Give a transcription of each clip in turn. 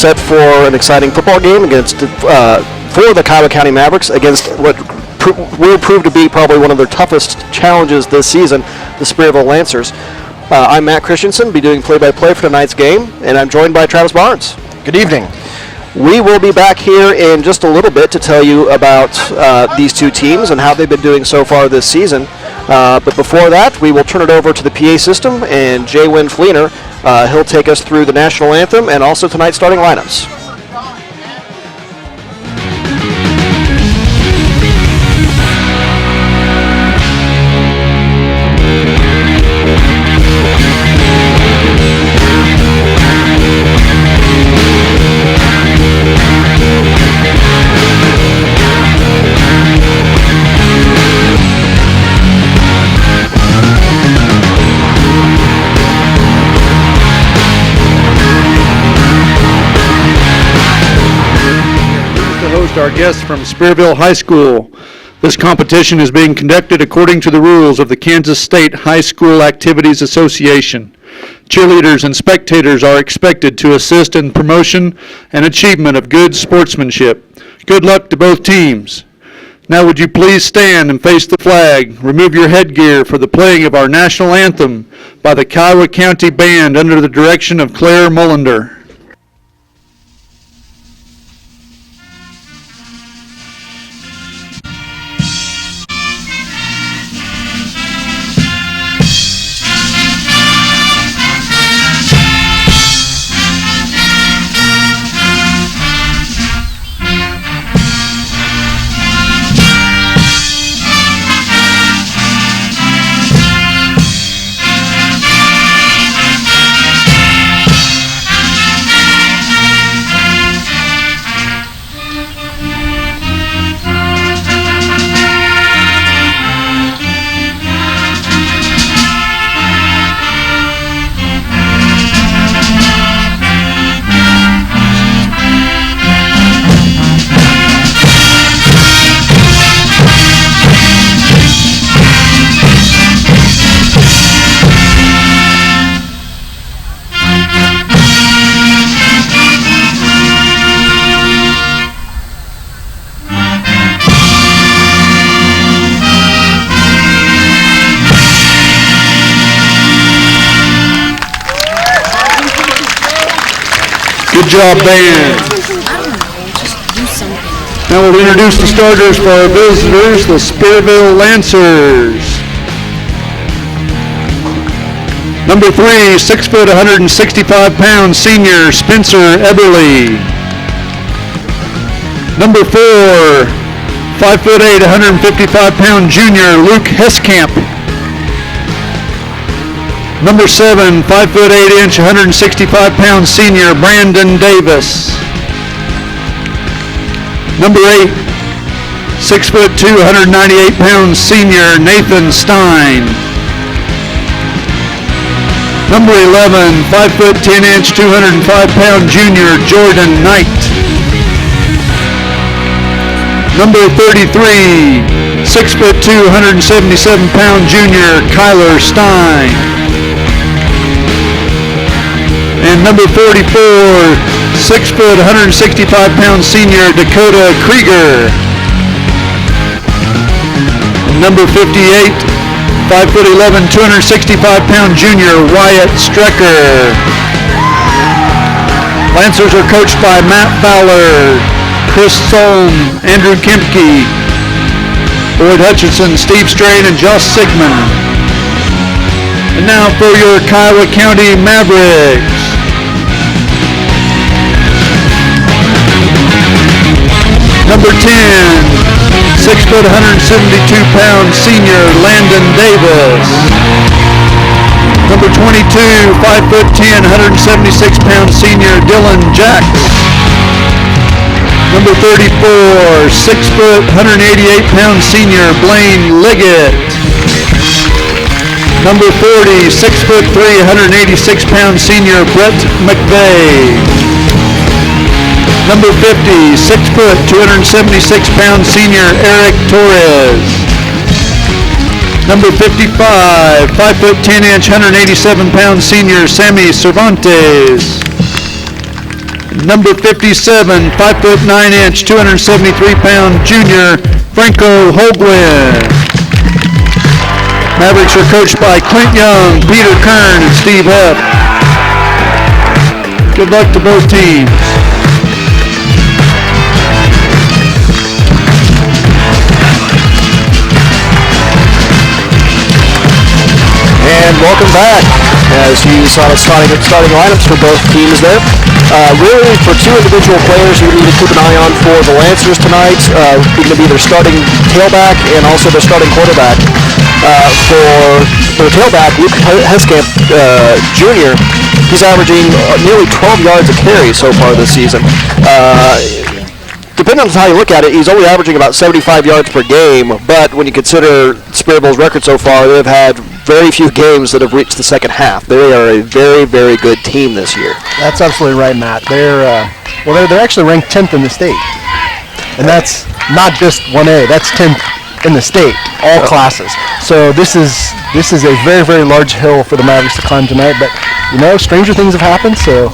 set for an exciting football game against for the Kiowa County Mavericks against what will prove to be probably one of their toughest challenges this season, the Spearville Lancers. I'm Matt Christensen, be doing play-by-play for tonight's game, and I'm joined by Travis Barnes. Good evening. We will be back here in just a little bit to tell you about these two teams and how they've been doing so far this season. But before that, we will turn it over to the PA system, and Jay Wynn Fleener, he'll take us through the national anthem and also tonight's starting lineups. Our guests from Spearville High School. This competition is being conducted according to the rules of the Kansas State High School Activities Association. Cheerleaders and spectators are expected to assist in promotion and achievement of good sportsmanship. Good luck to both teams. Now would you please stand and face the flag, remove your headgear for the playing of our national anthem by the Kiowa County Band under the direction of Claire Mullender. Good job, band. Now we'll introduce the starters for our visitors, the Spearville Lancers. Number 3, 6 foot, 165 pound senior Spencer Eberly. Number 4, 5 foot 8, 155 pound junior Luke Heskamp. Number 7, 5 foot 8 inch, 165 pound senior Brandon Davis. Number 8, 6 foot 2, 198 pound senior Nathan Stein. Number 11, 5 foot 10 inch, 205 pound junior Jordan Knight. Number 33, 6 foot 2, 177 pound junior Kyler Stein. And number 44, 6 foot, 165 pound senior Dakota Krieger. And number 58, 5 foot 11, 265 pound junior Wyatt Strecker. Lancers are coached by Matt Fowler, Chris Solm, Andrew Kempke, Boyd Hutchinson, Steve Strain, and Josh Sigmund. And now for your Kiowa County Mavericks. Number 10, 6 foot, 172 pound senior Landon Davis. Number 22, 5 foot 10, 176 pound senior Dylan Jacks. Number 34, 6 foot, 188 pound senior Blaine Liggett. Number 40, 6 foot 3, 186 pound senior Brett McVeigh. Number 50, 6 foot, 276 pound senior Eric Torres. Number 55, 5 foot 10 inch, 187 pound senior Sammy Cervantes. Number 57, 5'9" 273-pound junior, Franco Hogwin. Mavericks are coached by Clint Young, Peter Kern, and Steve Hepp. Good luck to both teams. And welcome back. As you saw the starting lineups for both teams there. Really, for two individual players you need to keep an eye on for the Lancers tonight, going to be their starting tailback and also their starting quarterback. For the tailback, Luke Heskamp Jr., he's averaging nearly 12 yards a carry so far this season. Depending on how you look at it, he's only averaging about 75 yards per game, but when you consider Spearville's record so far, they've had very few games that have reached the second half. They are a very, very good team this year. That's absolutely right, Matt. They're actually ranked 10th in the state, and that's not just 1A. That's 10th in the state, all classes. So this is a very, very large hill for the Mavericks to climb tonight. But stranger things have happened. So.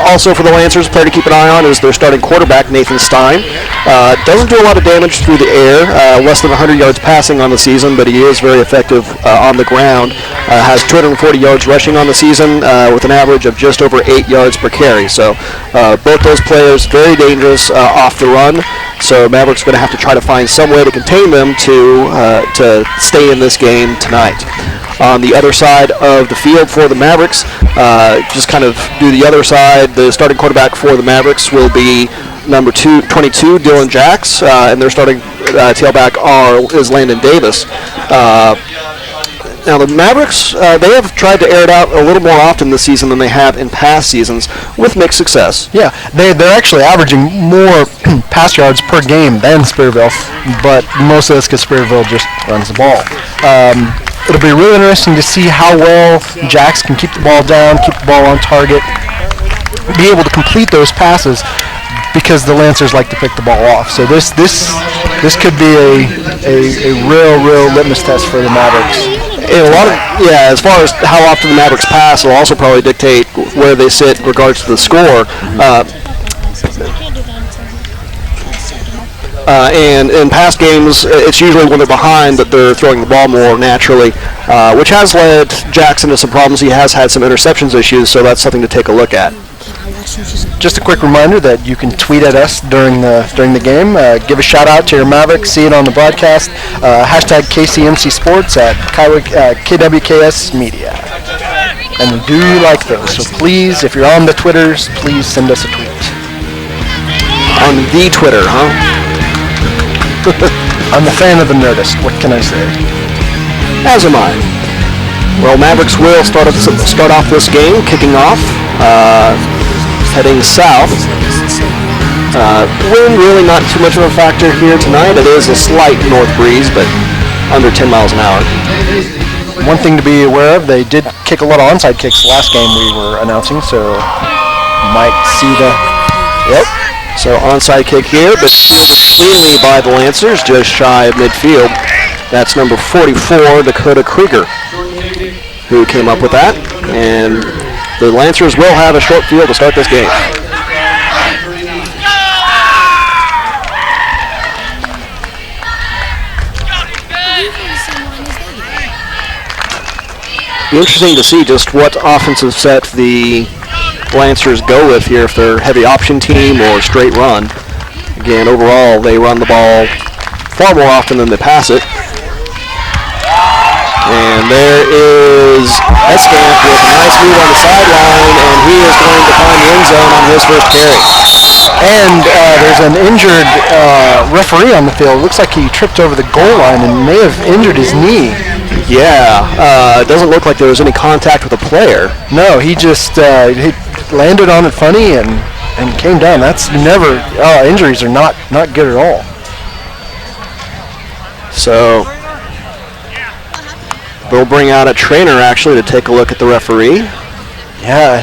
Also for the Lancers, a player to keep an eye on is their starting quarterback, Nathan Stein. Doesn't do a lot of damage through the air, less than 100 yards passing on the season, but he is very effective on the ground. Has 240 yards rushing on the season with an average of just over 8 yards per carry. So both those players very dangerous off the run. So Mavericks going to have to try to find some way to contain them to stay in this game tonight. On the other side of the field for the Mavericks, just kind of do the other side, the starting quarterback for the Mavericks will be number 22, Dylan Jacks, and their starting tailback is Landon Davis. Now the Mavericks, they have tried to air it out a little more often this season than they have in past seasons, with mixed success. Yeah, they're actually averaging more pass yards per game than Spearville, but most of that's because Spearville just runs the ball. It'll be really interesting to see how well Jacks can keep the ball down, keep the ball on target, be able to complete those passes, because the Lancers like to pick the ball off. So this could be a real litmus test for the Mavericks. As far as how often the Mavericks pass, will also probably dictate where they sit in regards to the score. And in past games, it's usually when they're behind that they're throwing the ball more naturally, which has led Jackson to some problems. He has had some interceptions issues, so that's something to take a look at. Just a quick reminder that you can tweet at us during the game. Give a shout out to your Mavericks. See it on the broadcast. Hashtag KCMC Sports at KWKS Media. And we do like those. So please, if you're on the Twitters, please send us a tweet. On the Twitter, huh? I'm a fan of the Nerdist. What can I say? As am I. Well, Mavericks will start off this game, kicking off, heading south. Wind really not too much of a factor here tonight. It is a slight north breeze, but under 10 miles an hour. One thing to be aware of, they did kick a lot of onside kicks last game we were announcing, so you might see the... Yep. So onside kick here, but fielded cleanly by the Lancers, just shy of midfield. That's number 44, Dakota Krieger, who came up with that. And the Lancers will have a short field to start this game. Be interesting to see just what offensive set the Lancers go with here, if they're heavy option team or straight run. Again, overall, they run the ball far more often than they pass it. And there is Escamp with a nice move on the sideline, and he is going to find the end zone on his first carry. And there's an injured referee on the field. Looks like he tripped over the goal line and may have injured his knee. Yeah, it doesn't look like there was any contact with the player. No, he just he landed on it funny and came down. That's never, injuries are not good at all. So they'll bring out a trainer actually to take a look at the referee. Yeah,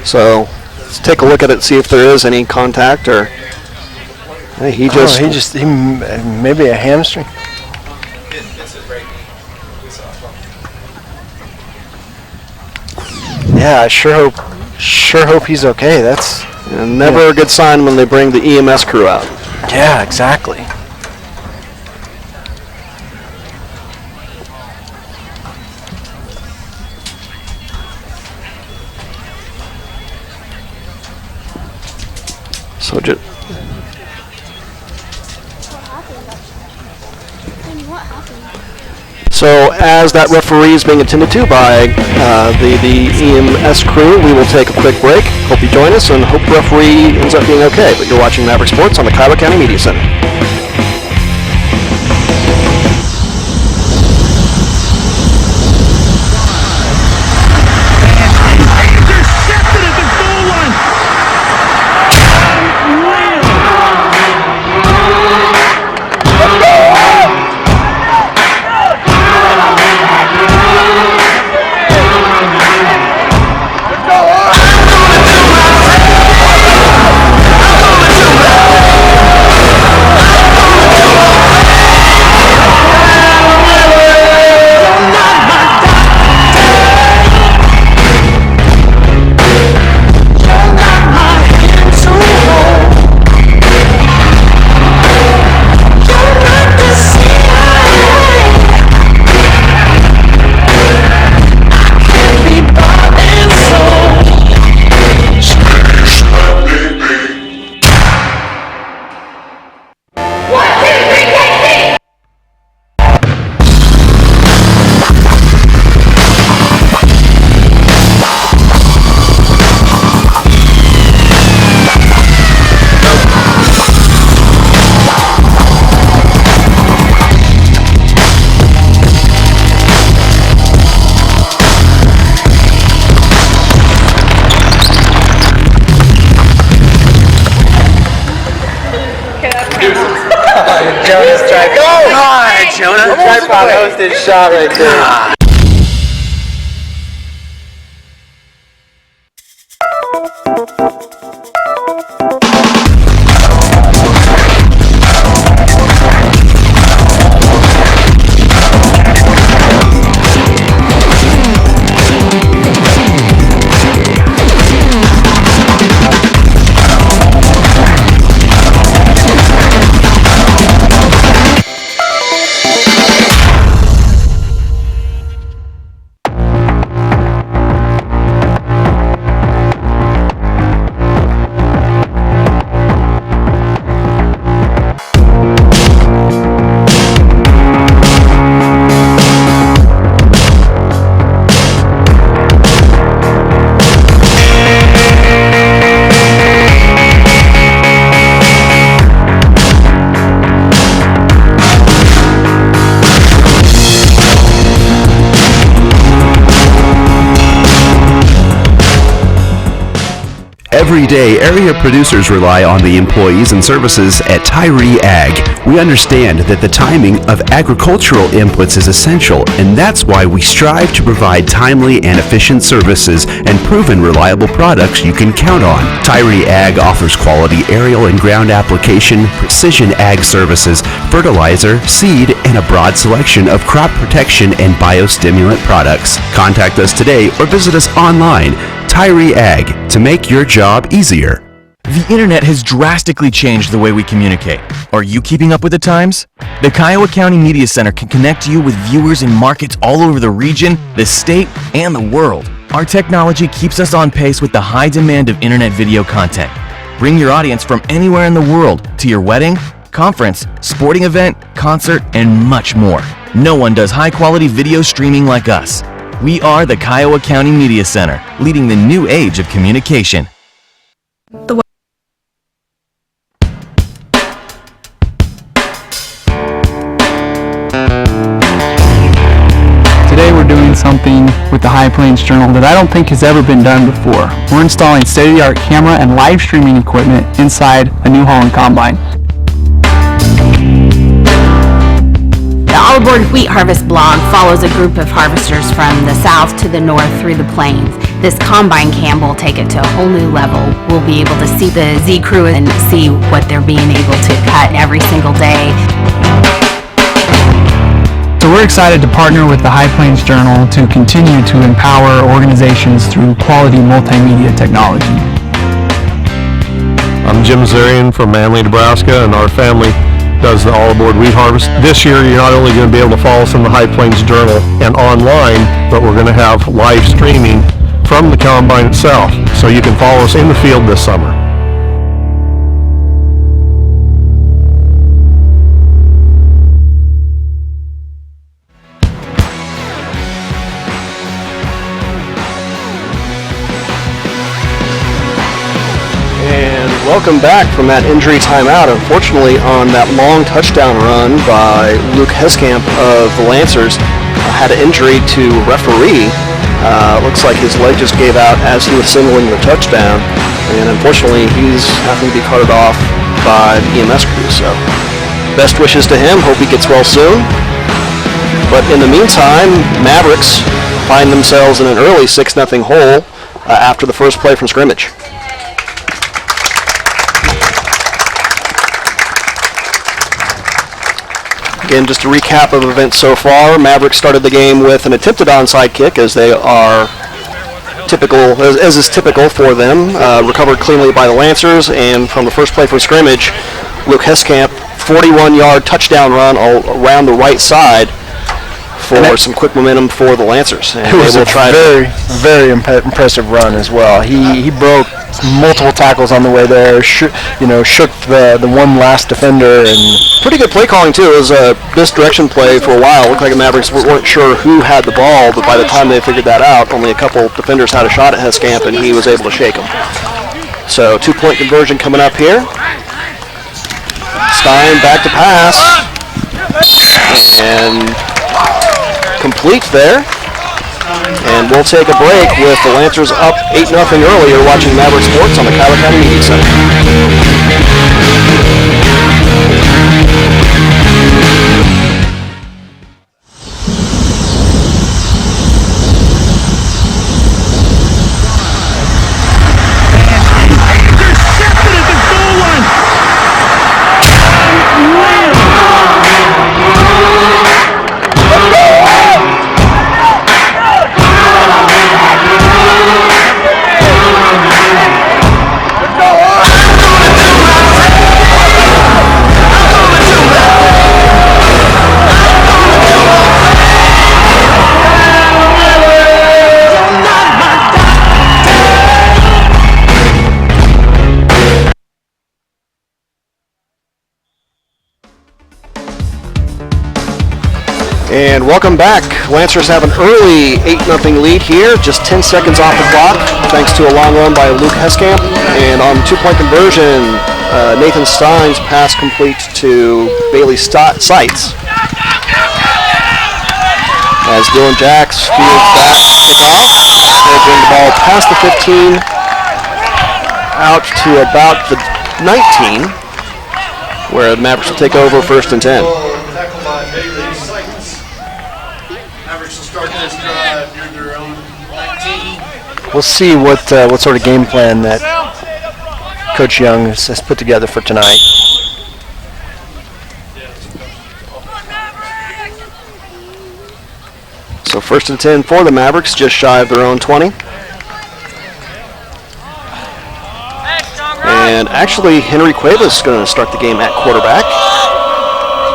So let's take a look at it, see if there is any contact, or he maybe a hamstring. Yeah, I sure hope he's okay. That's And never a good sign when they bring the EMS crew out. yeah, exactly. So just So as that referee is being attended to by the EMS crew, we will take a quick break. Hope you join us and hope the referee ends up being okay. But you're watching Maverick Sports on the Kiowa County Media Center. Jonah's tripod. Go! Hi, Jonah. Tripod hosted shot right there. Every day, area producers rely on the employees and services at Tyree Ag. We understand that the timing of agricultural inputs is essential, and that's why we strive to provide timely and efficient services and proven reliable products you can count on. Tyree Ag offers quality aerial and ground application, precision ag services, fertilizer, seed, and a broad selection of crop protection and biostimulant products. Contact us today or visit us online. Tyree Ag, to make your job easier. The internet has drastically changed the way we communicate. Are you keeping up with the times? The Kiowa County Media Center can connect you with viewers in markets all over the region, the state, and the world. Our technology keeps us on pace with the high demand of internet video content. Bring your audience from anywhere in the world to your wedding, conference, sporting event, concert, and much more. No one does high-quality video streaming like us. We are the Kiowa County Media Center, leading the new age of communication. Today we're doing something with the High Plains Journal that I don't think has ever been done before. We're installing state-of-the-art camera and live streaming equipment inside a New Holland combine. The All Aboard Wheat Harvest blog follows a group of harvesters from the south to the north through the plains. This combine cam will take it to a whole new level. We'll be able to see the Z crew and see what they're being able to cut every single day. So we're we're excited to partner with the High Plains Journal to continue to empower organizations through quality multimedia technology. I'm Jim Zarian from Manly, Nebraska, and our family does the all aboard wheat harvest. This year, you're not only going to be able to follow us in the High Plains Journal and online, but we're going to have live streaming from the combine itself, so you can follow us in the field this summer. Welcome back from that injury timeout. Unfortunately, on that long touchdown run by Luke Heskamp of the Lancers, had an injury to referee. Looks like his leg just gave out as he was signaling the touchdown, and unfortunately, he's having to be carted off by the EMS crew. So, best wishes to him. Hope he gets well soon. But in the meantime, Mavericks find themselves in an early 6-0 hole after the first play from scrimmage. Again, just a recap of events so far. Mavericks started the game with an attempted onside kick, as they are typical, as is typical for them. Recovered cleanly by the Lancers, and from the first play for scrimmage, Luke Heskamp, 41-yard touchdown run around the right side for some quick momentum for the Lancers. And it was a very impressive run as well. He broke multiple tackles on the way there, shook the one last defender, and pretty good play calling too. It was a misdirection play for a while. It looked like the Mavericks weren't sure who had the ball, but by the time they figured that out, only a couple defenders had a shot at Heskamp, and he was able to shake them. So 2-point conversion coming up here. Stein back to pass, and complete there. And we'll take a break with the Lancers up 8-0 early. You're watching Maverick Sports on the Kiowa County Media Center. And welcome back. Lancers have an early 8-0 lead here, just 10 seconds off the clock, thanks to a long run by Luke Heskamp. And on 2-point conversion, Nathan Stein's pass complete to Bailey Seitz. As Dylan Jacks fields that kickoff, they bring the ball past the 15, out to about the 19, where the Mavericks will take over 1st and 10. We'll see what sort of game plan that Coach Young has put together for tonight. So 1st and 10 for the Mavericks, just shy of their own 20. And actually, Henry Cuevas is going to start the game at quarterback.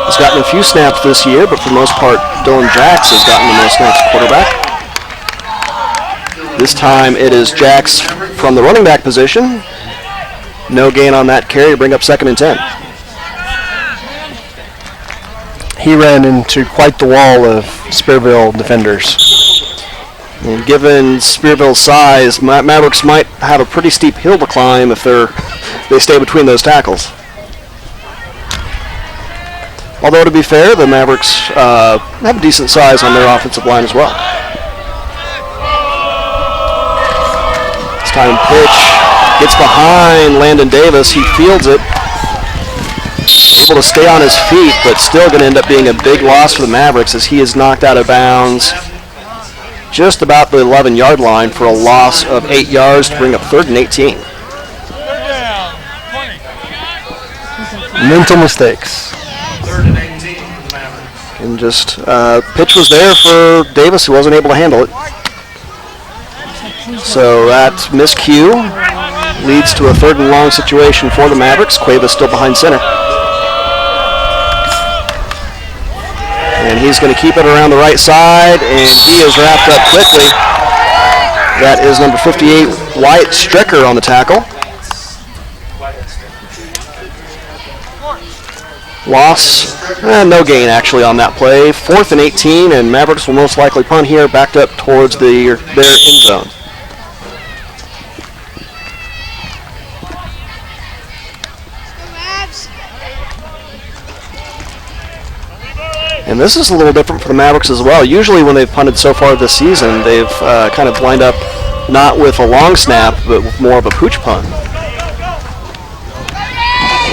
He's gotten a few snaps this year, but for the most part, Dylan Jacks has gotten the most snaps at quarterback. This time it is Jacks from the running back position. No gain on that carry to bring up 2nd and 10. He ran into quite the wall of Spearville defenders. And given Spearville's size, Mavericks might have a pretty steep hill to climb if they stay between those tackles. Although, to be fair, the Mavericks have a decent size on their offensive line as well. This time pitch gets behind Landon Davis. He fields it. Able to stay on his feet, but still going to end up being a big loss for the Mavericks as he is knocked out of bounds just about the 11-yard line for a loss of 8 yards to bring up 3rd and 18. Mental mistakes. 3rd and 18 for the Mavericks. And just pitch was there for Davis, who wasn't able to handle it. So that miscue leads to a 3rd and long situation for the Mavericks. Cuevas still behind center. And he's going to keep it around the right side, and he is wrapped up quickly. That is number 58, Wyatt Stricker, on the tackle. Loss, no gain actually on that play. 4th and 18, and Mavericks will most likely punt here, backed up towards their end zone. And this is a little different for the Mavericks as well. Usually when they've punted so far this season, they've kind of lined up not with a long snap, but with more of a pooch punt.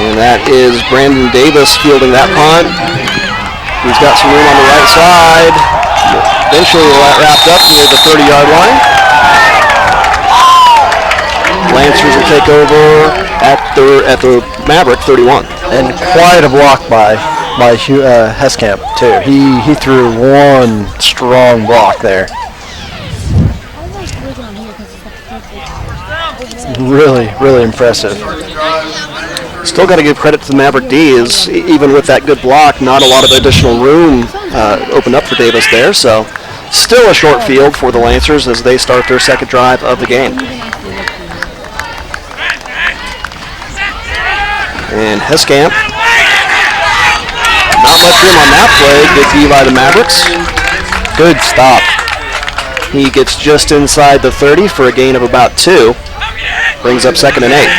And that is Brandon Davis fielding that punt. He's got some room on the right side. Eventually wrapped up near the 30-yard line. Lancers will take over at the Maverick 31. And quite a block by Heskamp too. He threw one strong block there. Really, really impressive. Still got to give credit to the Maverick D, is even with that good block, not a lot of additional room opened up for Davis there. So still a short field for the Lancers as they start their 2nd drive of the game. And Heskamp, not much room on that play. Good D by the Mavericks. Good stop. He gets just inside the 30 for a gain of about 2. Brings up 2nd and 8.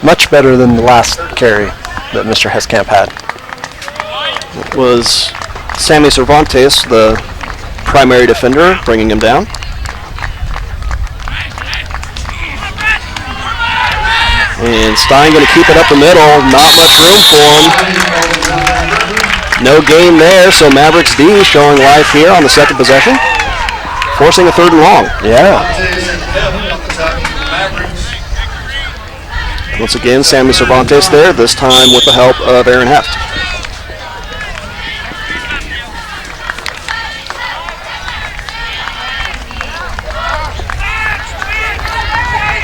Much better than the last carry that Mr. Heskamp had. It was Sammy Cervantes, the primary defender, bringing him down. And Stein going to keep it up the middle. Not much room for him. No gain there, so Mavericks D showing life here on the 2nd possession. Forcing a 3rd and long. Yeah. Once again, Sammy Cervantes there, this time with the help of Aaron Heft.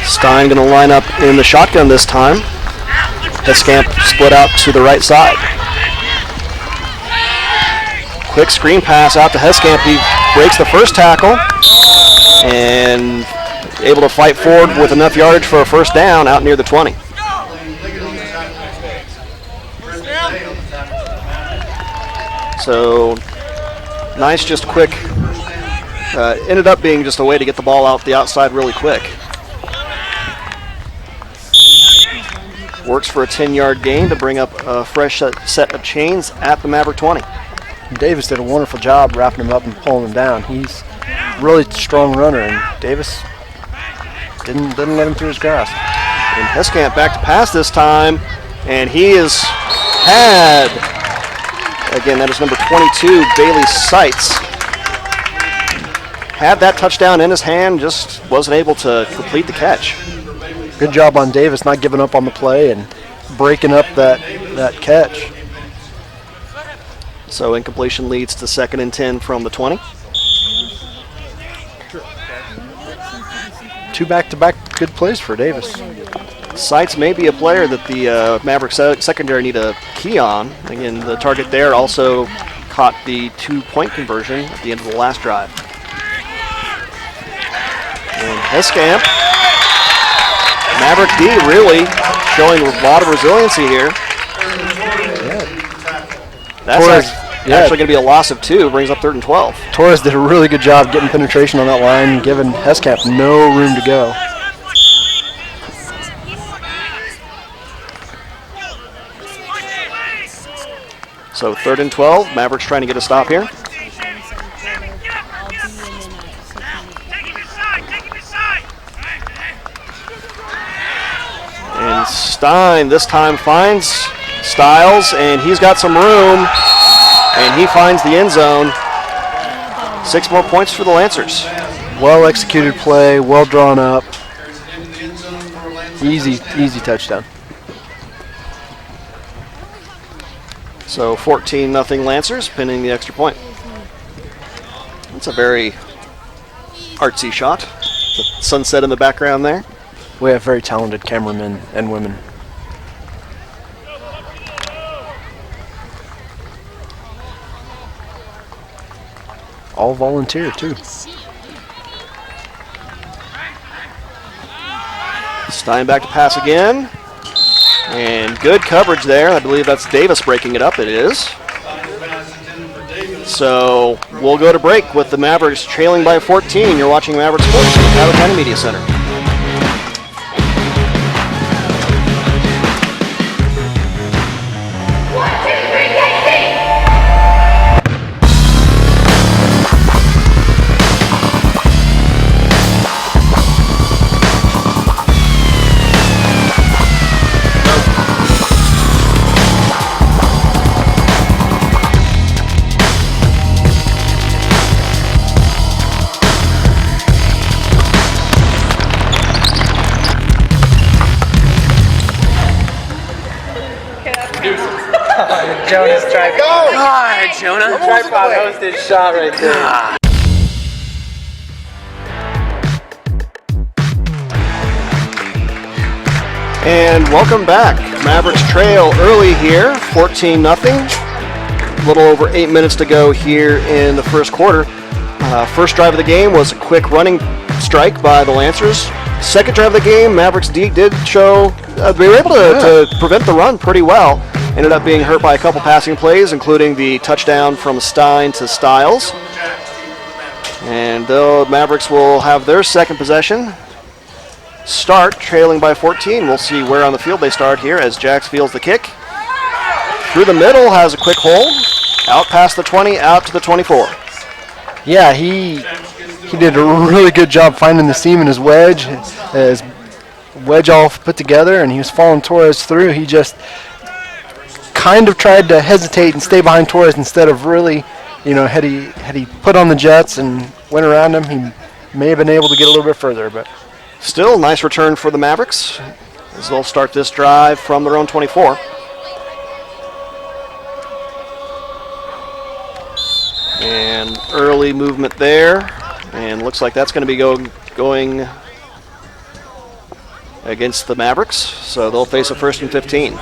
Stein going to line up in the shotgun this time. Heskamp split out to the right side. Quick screen pass out to Heskamp. He breaks the first tackle and able to fight forward with enough yardage for a 1st down out near the 20. So nice, just quick. Ended up being just a way to get the ball out the outside really quick. Works for a 10-yard gain to bring up a fresh set of chains at the Maverick 20. Davis did a wonderful job wrapping him up and pulling him down. He's a really strong runner, and Davis didn't let him through his grasp. And Heskamp back to pass this time, and he has had, again, that is number 22, Bailey Seitz. Had that touchdown in his hand, just wasn't able to complete the catch. Good job on Davis not giving up on the play and breaking up that catch. So incompletion leads to 2nd and 10 from the 20. 2 back-to-back good plays for Davis. Seitz may be a player that the Mavericks secondary need to key on. Again, the target there also caught the 2-point conversion at the end of the last drive. And Heskamp, Maverick D really showing a lot of resiliency here. That's actually going to be a loss of 2, brings up 3rd and 12. Torres did a really good job getting penetration on that line, giving Heskamp no room to go. So 3rd and 12, Mavericks trying to get a stop here. And Stein this time finds Stiles, and he's got some room, and he finds the end zone. 6 more points for the Lancers. Well executed play, well drawn up. Easy touchdown. So 14-0 Lancers, pinning the extra point. That's a very artsy shot. The sunset in the background there. We have very talented cameramen and women. All volunteer, too. Stein back to pass again. And good coverage there. I believe that's Davis breaking it up. It is. So we'll go to break with the Mavericks trailing by 14. You're watching Mavericks Sports at the Kiowa County Media Center. Jonah's tripod. Go! God, Jonah. Tripod hosted shot right there. And welcome back. Mavericks trail early here, 14-0. A little over 8 minutes to go here in the first quarter. First drive of the game was a quick running strike by the Lancers. Second drive of the game, Mavericks did show they were able to prevent the run pretty well. Ended up being hurt by a couple passing plays, including the touchdown from Stein to Stiles. And the Mavericks will have their second possession. Start trailing by 14. We'll see where on the field they start here as Jax fields the kick. Through the middle, has a quick hold. Out past the 20, out to the 24. Yeah, he did a really good job finding the seam in his wedge all put together, and he was following Torres through. He just kind of tried to hesitate and stay behind Torres instead of really, had he put on the jets and went around him, he may have been able to get a little bit further. But still, nice return for the Mavericks as they'll start this drive from their own 24. And early movement there, and looks like that's going to be going against the Mavericks, so they'll face a 1st and 15.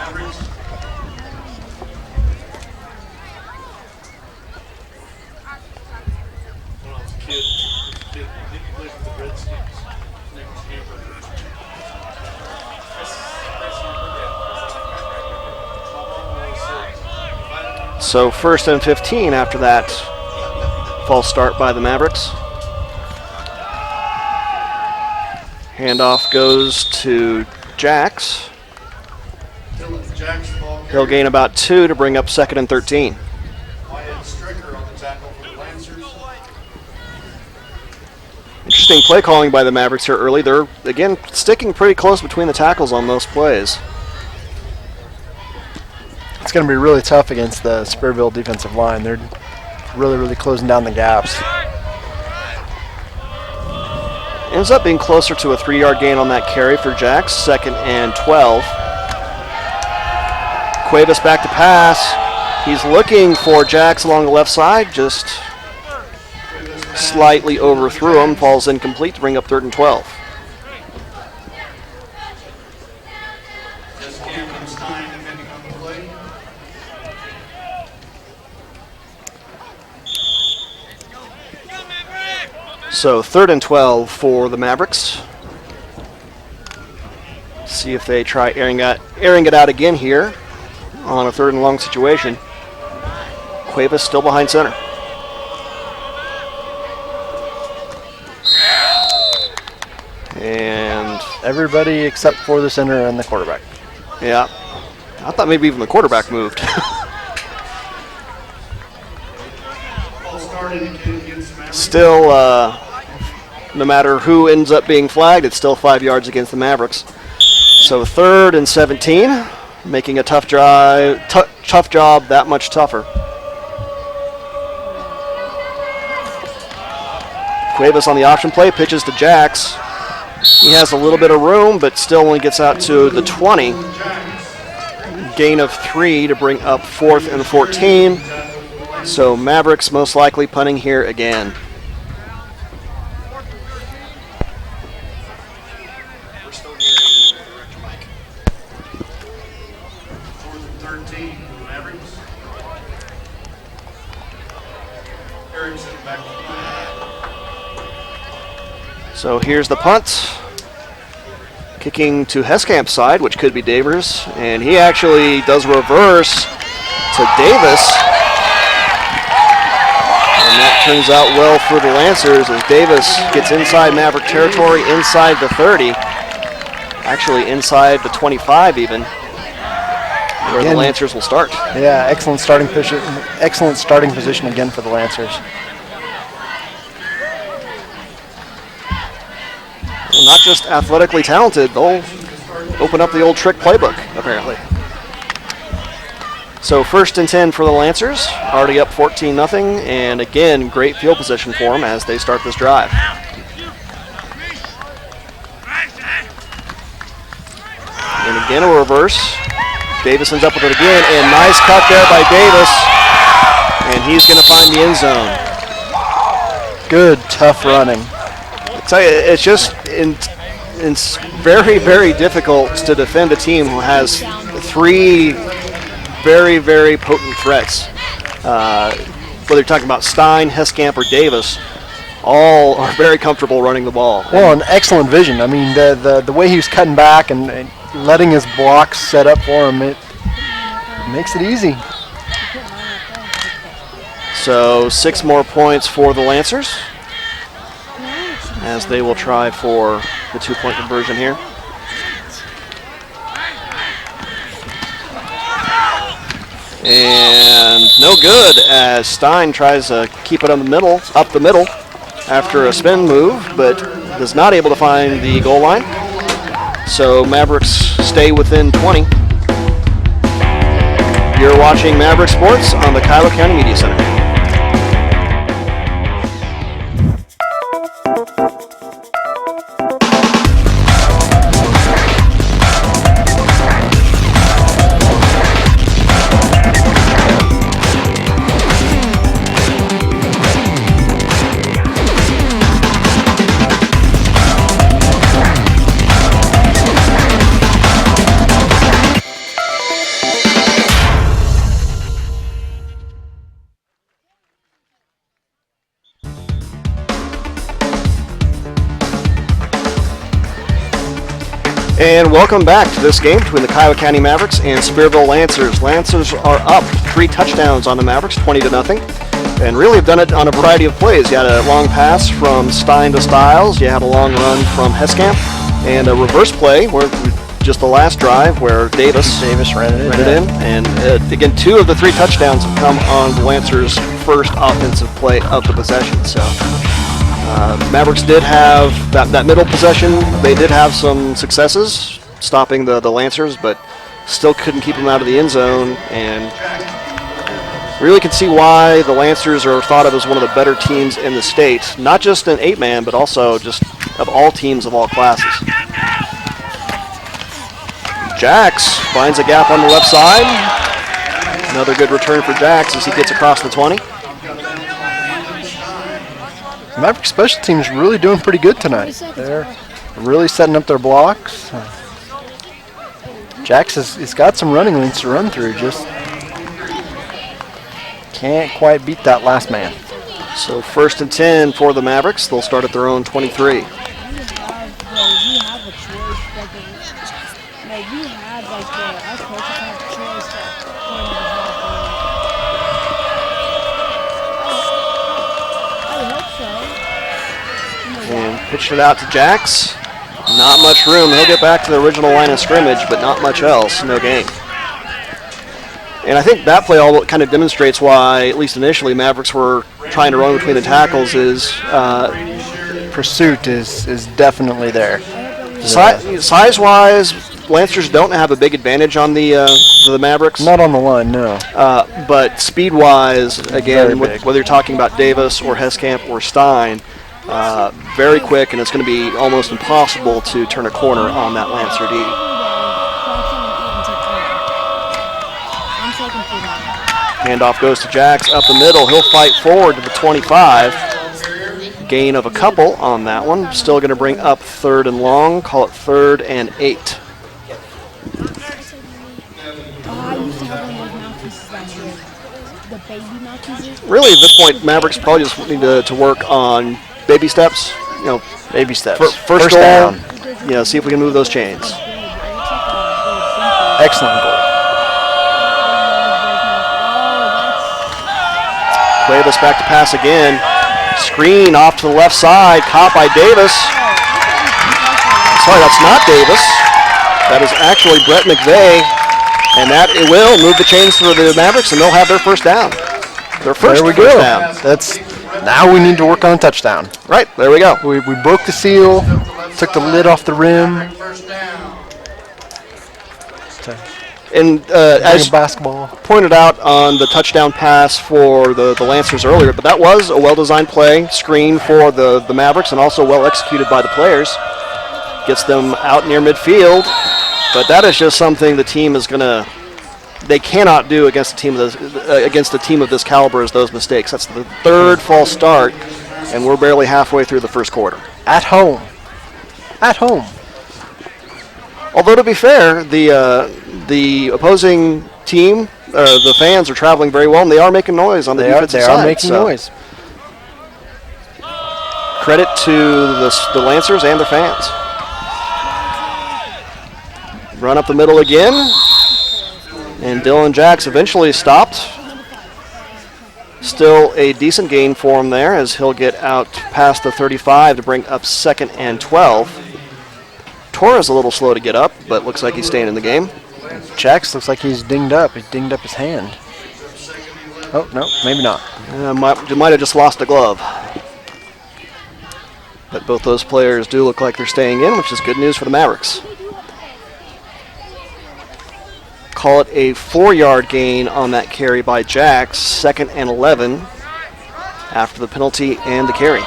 So 1st and 15 after that false start by the Mavericks. Handoff goes to Jax. He'll gain about 2 to bring up 2nd and 13. Interesting play calling by the Mavericks here early. They're, again, sticking pretty close between the tackles on most plays. it's going to be really tough against the Spearville defensive line. They're really closing down the gaps. Ends up being closer to a 3-yard gain on that carry for Jax. 2nd and 12. Cuevas back to pass. He's looking for Jax along the left side, just slightly overthrew him, falls incomplete to bring up 3rd and 12. So 3rd and 12 for the Mavericks. See if they try airing it out again here on a 3rd and long situation. Cuevas still behind center. And everybody except for the center and the quarterback. Yeah. I thought maybe even the quarterback moved. Still, no matter who ends up being flagged, it's still 5 yards against the Mavericks. So 3rd and 17, making a tough job that much tougher. Cuevas on the option play, pitches to Jax. He has a little bit of room, but still only gets out to the 20. Gain of 3 to bring up 4th and 14. So Mavericks most likely punting here again. So here's the punt. Kicking to Heskamp's side, which could be Davers, and he actually does reverse to Davis. And that turns out well for the Lancers as Davis gets inside Maverick territory, inside the 30, actually inside the 25 even, where the Lancers will start. Yeah, excellent starting position again for the Lancers. Well, not just athletically talented, they'll open up the old trick playbook, apparently. So 1st and 10 for the Lancers, already up 14-0, and again, great field position for them as they start this drive. And again, a reverse. Davis ends up with it again, and nice cut there by Davis, and he's going to find the end zone. Good, tough running. Tell you, it's just it's very, very difficult to defend a team who has 3 very, very potent threats. Whether you're talking about Stein, Heskamp, or Davis, all are very comfortable running the ball. Well, an excellent vision. I mean, the way he was cutting back and letting his blocks set up for him, it makes it easy. So 6 more points for the Lancers, as they will try for the 2-point conversion here. And no good as Stein tries to keep it up the middle after a spin move, but is not able to find the goal line. So Mavericks stay within 20. You're watching Maverick Sports on the Kiowa County Media Center. And welcome back to this game between the Kiowa County Mavericks and Spearville Lancers. Lancers are up 3 touchdowns on the Mavericks, 20-0, and really have done it on a variety of plays. You had a long pass from Stein to Stiles, you had a long run from Heskamp, and a reverse play where just the last drive where Davis ran it in. And again, 2 of the 3 touchdowns have come on the Lancers' first offensive play of the possession. So Mavericks did have that middle possession. They did have some successes stopping the Lancers, but still couldn't keep them out of the end zone. And really can see why the Lancers are thought of as one of the better teams in the state. Not just in 8-man, but also just of all teams of all classes. Jax finds a gap on the left side. Another good return for Jax as he gets across the 20. Maverick special teams really doing pretty good tonight. They're really setting up their blocks. Jax has got some running lanes to run through, just can't quite beat that last man. So 1st and 10 for the Mavericks. They'll start at their own 23. And pitched it out to Jax. Not much room. He'll get back to the original line of scrimmage, but not much else. No gain. And I think that play all kind of demonstrates why, at least initially, Mavericks were trying to run between the tackles. Is pursuit is definitely there. Size-wise, Lancers don't have a big advantage on the Mavericks. Not on the line, no. But speed-wise, again, whether you're talking about Davis or Heskamp or Stein, very quick, and it's going to be almost impossible to turn a corner on that Lancer D. Handoff goes to Jax up the middle. He'll fight forward to the 25. Gain of a couple on that one. Still going to bring up 3rd and long. Call it 3rd and 8. Really, at this point, Mavericks probably just need to work on baby steps. Baby steps. First down. See if we can move those chains. Excellent goal. Cuevas back to pass again. Screen off to the left side. Caught by Davis. Sorry, that's not Davis. That is actually Brett McVeigh. And that it will move the chains for the Mavericks, and they'll have their first down. Their first There we first go. down. Now we need to work on a touchdown. Right, there we go. We broke the seal, took the lid off the rim. And as basketball pointed out on the touchdown pass for the Lancers earlier, but that was a well-designed play, screen for the Mavericks, and also well executed by the players. Gets them out near midfield, but that is just something the team is they cannot do against a team of this caliber as those mistakes. That's the 3rd false start, and we're barely halfway through the first quarter. at home. Although to be fair, the opposing team, the fans are traveling very well, and they are making noise on the defensive side. They are making noise. Credit to the Lancers and their fans. Run up the middle again, and Dylan Jax eventually stopped. Still a decent gain for him there as he'll get out past the 35 to bring up 2nd and 12. Torres a little slow to get up, but looks like he's staying in the game. Jax looks like he's dinged up. He's dinged up his hand. Oh, no, maybe not. Might have just lost a glove. But both those players do look like they're staying in, which is good news for the Mavericks. Call it a 4-yard gain on that carry by Jax, 2nd and 11 after the penalty and the carry.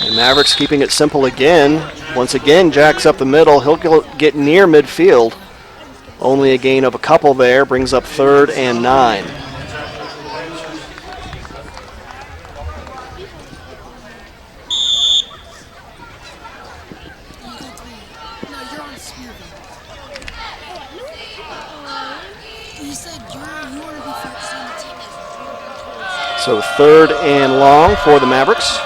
And Mavericks keeping it simple again. Once again, Jax up the middle. He'll get near midfield. Only a gain of a couple there, brings up 3rd and 9. So 3rd and long for the Mavericks.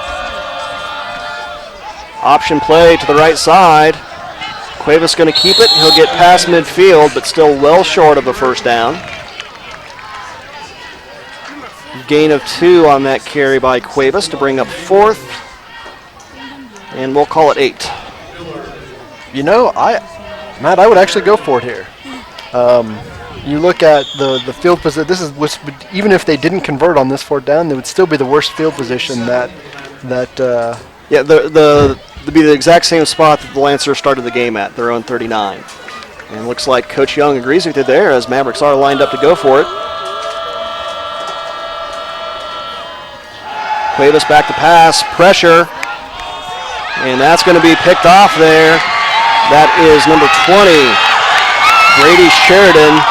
Option play to the right side. Cuevas going to keep it. He'll get past midfield, but still well short of the first down. Gain of 2 on that carry by Cuevas to bring up 4th. And we'll call it 8. Matt, I would actually go for it here. You look at the field position. Even if they didn't convert on this 4th down, they would still be the worst field position that. They'd be the exact same spot that the Lancers started the game at, their own 39. And looks like Coach Young agrees with you there as Mavericks are lined up to go for it. Cuevas back to pass, pressure, and that's going to be picked off there. That is number 20, Brady Sheridan,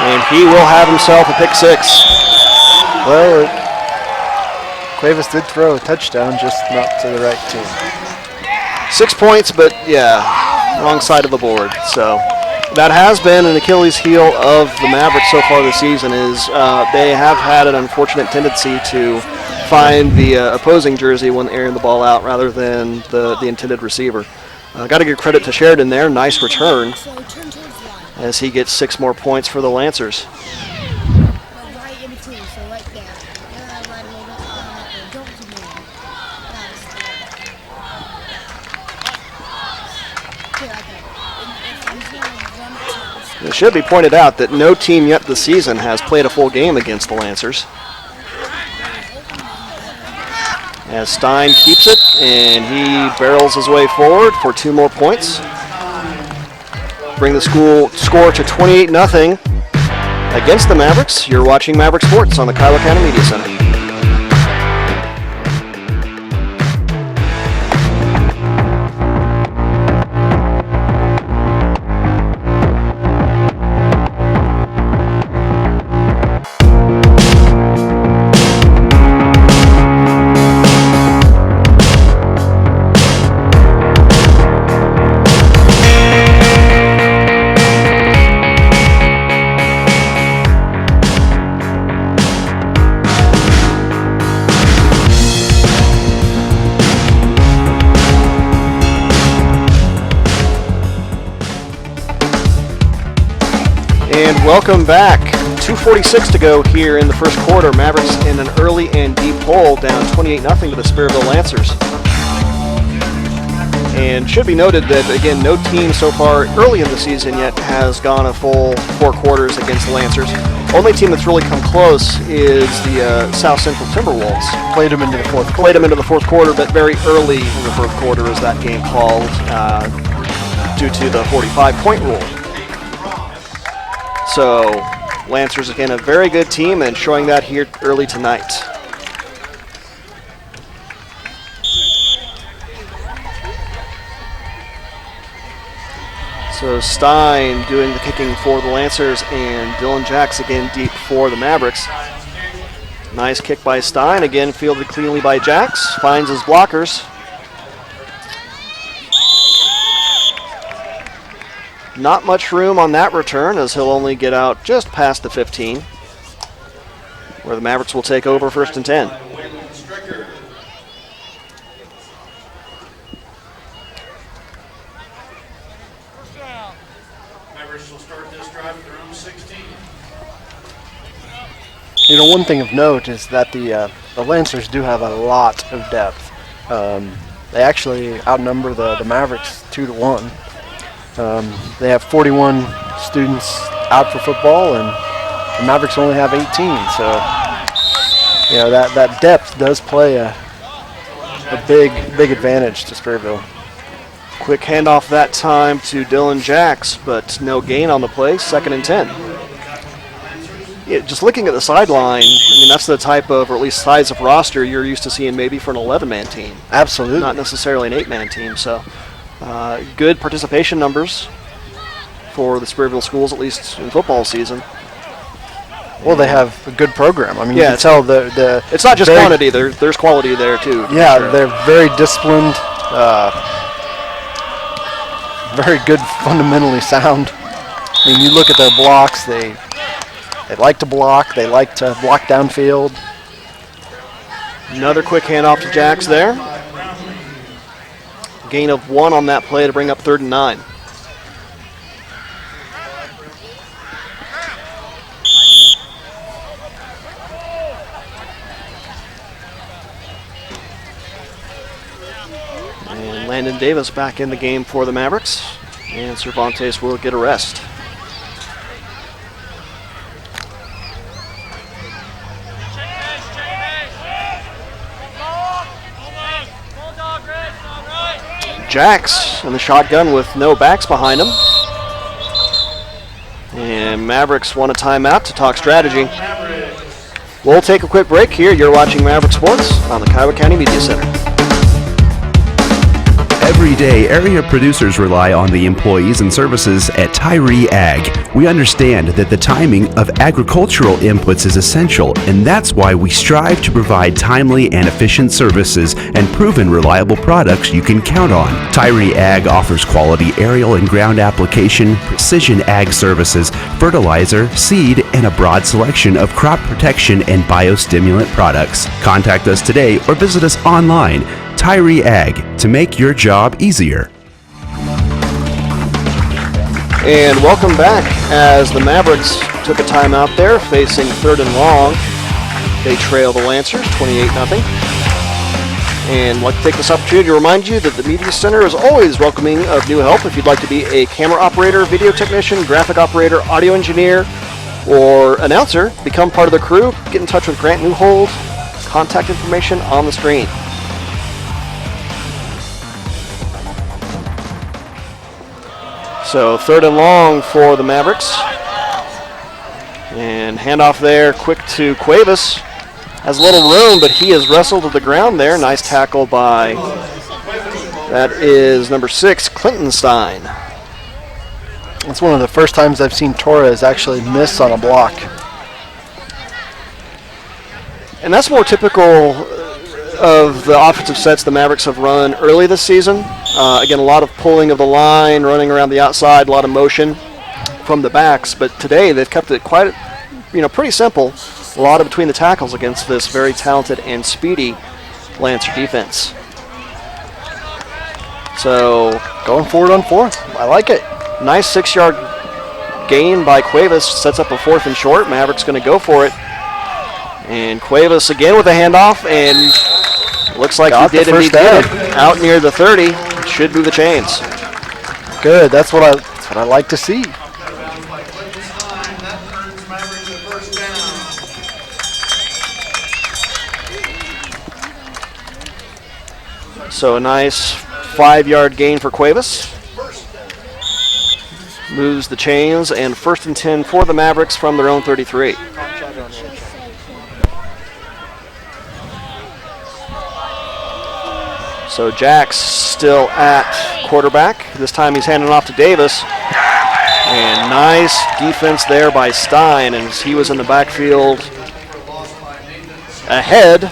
and he will have himself a pick 6. Well, Cuevas did throw a touchdown, just not to the right team. 6 points, but wrong side of the board. So that has been an Achilles heel of the Mavericks so far this season is they have had an unfortunate tendency to find the opposing jersey when airing the ball out rather than the intended receiver. Got to give credit to Sheridan there. Nice return as he gets 6 more points for the Lancers. It should be pointed out that no team yet this season has played a full game against the Lancers. As Stein keeps it, and he barrels his way forward for 2 more points. Bring the score to 28-0. against the Mavericks. You're watching Maverick Sports on the Kiowa County Media Center. And welcome back. 2:46 to go here in the first quarter. Mavericks in an early and deep hole, down 28-0 to the Spearville Lancers. And should be noted that, again, no team so far early in the season yet has gone a full 4 quarters against the Lancers. Only team that's really come close is the South Central Timberwolves. Played them into the fourth quarter. Played them into the fourth quarter, but very early in the fourth quarter is that game called due to the 45-point rule. So, Lancers, again, a very good team and showing that here early tonight. So, Stein doing the kicking for the Lancers and Dylan Jacks again deep for the Mavericks. Nice kick by Stein, again fielded cleanly by Jacks, finds his blockers. Not much room on that return as he'll only get out just past the 15, where the Mavericks will take over 1st and 10. Mavericks will start this drive at their own 16. You know, one thing of note is that the Lancers do have a lot of depth. They actually outnumber the Mavericks 2-1. They have 41 students out for football, and the Mavericks only have 18. So, you know, that depth does play a big advantage to Spearville. Quick handoff that time to Dylan Jacks, but no gain on the play, 2nd and 10. Yeah, just looking at the sideline, I mean, that's the type of, or at least size of roster you're used to seeing maybe for an 11-man team. Absolutely. Not necessarily an 8-man team, so good participation numbers for the Spearville schools, at least in football season. Well, they have a good program. I mean, yeah, you can tell the it's not just quantity, there's quality there too. Yeah, sure. They're very disciplined, very good, fundamentally sound. I mean, you look at their blocks, they like to block, they like to block downfield. Another quick handoff to Jacks there. Gain of 1 on that play to bring up 3rd and 9. And Landon Davis back in the game for the Mavericks. And Cervantes will get a rest. Jacks in the shotgun with no backs behind him. And Mavericks want a timeout to talk strategy. We'll take a quick break here. You're watching Maverick Sports on the Kiowa County Media Center. Every day, area producers rely on the employees and services at Tyree Ag. We understand that the timing of agricultural inputs is essential, and that's why we strive to provide timely and efficient services and proven reliable products you can count on. Tyree Ag offers quality aerial and ground application, precision ag services, fertilizer, seed, and a broad selection of crop protection and biostimulant products. Contact us today or visit us online. Tyree Ag, to make your job easier. And welcome back as the Mavericks took a timeout there, facing 3rd and long. They trail the Lancers 28-0. And I'd like to take this opportunity to remind you that the Media Center is always welcoming of new help. If you'd like to be a camera operator, video technician, graphic operator, audio engineer, or announcer, become part of the crew, get in touch with Grant Newhold. Contact information on the screen. So 3rd and long for the Mavericks. And handoff there, quick to Cuevas. Has a little room, but he is wrestled to the ground there. Nice tackle by, that is number 6, Clinton Stein. It's one of the first times I've seen Torres actually miss on a block. And that's more typical of the offensive sets the Mavericks have run early this season. Again, a lot of pulling of the line, running around the outside, a lot of motion from the backs. But today they've kept it quite, pretty simple. A lot of between the tackles against this very talented and speedy Lancer defense. So going forward on 4th. I like it. Nice 6-yard gain by Cuevas. Sets up a 4th and short. Mavericks going to go for it. And Cuevas again with a handoff, and looks like he did indeed get it out near the 30. Should move the chains. Good. That's what I like to see. So a nice 5-yard gain for Cuevas. Moves the chains, and 1st and 10 for the Mavericks from their own 33. So Jack's still at quarterback. This time he's handing off to Davis. And nice defense there by Stein, as he was in the backfield ahead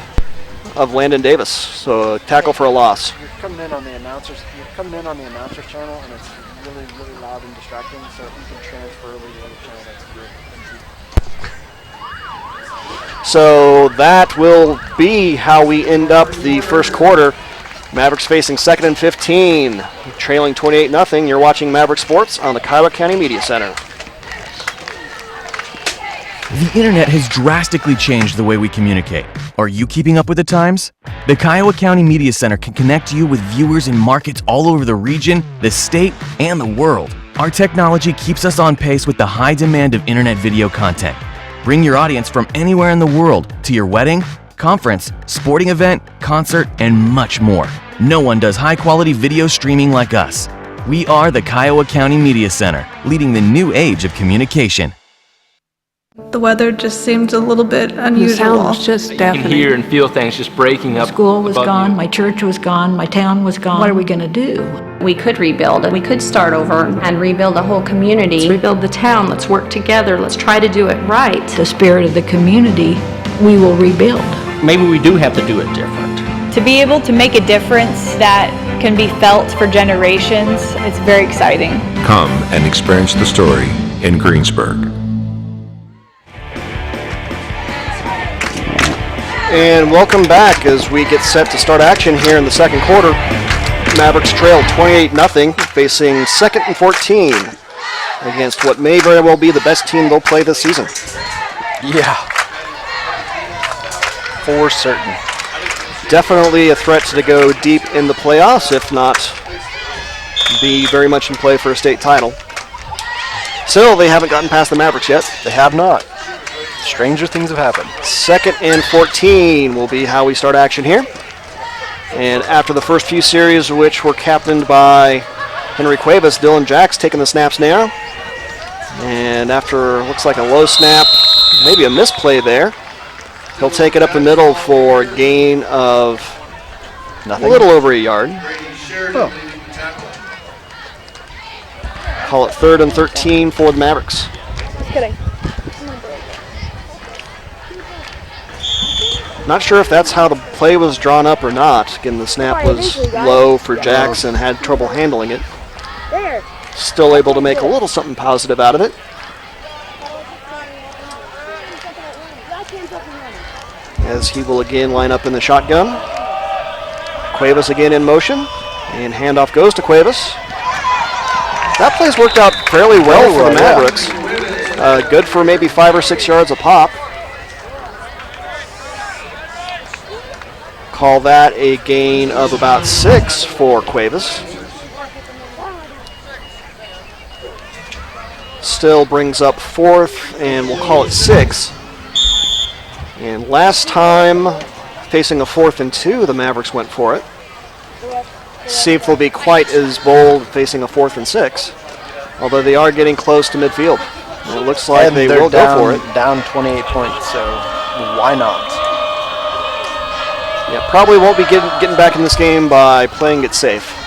of Landon Davis. So a tackle for a loss. You're coming in on the announcers channel, and it's really, really loud and distracting. So if you can transfer over to the other channel, that's great. So that will be how we end up the first quarter. Mavericks facing 2nd and 15, trailing 28-0. You're watching Maverick Sports on the Kiowa County Media Center. The internet has drastically changed the way we communicate. Are you keeping up with the times? The Kiowa County Media Center can connect you with viewers in markets all over the region, the state, and the world. Our technology keeps us on pace with the high demand of internet video content. Bring your audience from anywhere in the world to your wedding, conference, sporting event, concert, and much more. No one does high-quality video streaming like us. We are the Kiowa County Media Center, leading the new age of communication. The weather just seemed a little bit unusual. The sound was just deafening. You can hear and feel things just breaking up. School was gone, you. my church was gone, my town was gone. What are we going to do? We could rebuild and we could start over and rebuild a whole community. Let's rebuild the town. Let's work together. Let's try to do it right. The spirit of the community, we will rebuild. Maybe we do have to do it different. To be able to make a difference that can be felt for generations, it's very exciting. Come and experience the story in Greensburg. And welcome back as we get set to start action here in the second quarter. Mavericks trail 28-0, facing 2nd and 14 against what may very well be the best team they'll play this season. Yeah. For certain. Definitely a threat to go deep in the playoffs, if not be very much in play for a state title. Still, they haven't gotten past the Mavericks yet. They have not. Stranger things have happened. 2nd and 14 will be how we start action here. And after the first few series, which were captained by Henry Cuevas, Dylan Jacks taking the snaps now. And after looks like a low snap, maybe a misplay there, he'll take it up the middle for a gain of nothing. A little over a yard. Oh. Call it 3rd and 13 for the Mavericks. Just kidding. Not sure if that's how the play was drawn up or not. Again, the snap was low for Jackson, had trouble handling it. Still able to make a little something positive out of it. As he will again line up in the shotgun. Cuevas again in motion, and handoff goes to Cuevas. That play's worked out fairly well for the Mavericks. Good for maybe 5 or 6 yards a pop. Call that a gain of about 6 for Cuevas. Still brings up 4th, and we'll call it 6. And last time, facing a 4th and 2, the Mavericks went for it. See if they'll be quite as bold facing a 4th and 6, although they are getting close to midfield. It looks like And they they're will down, go for it. Down 28 points, so why not? Yeah, probably won't be getting back in this game by playing it safe.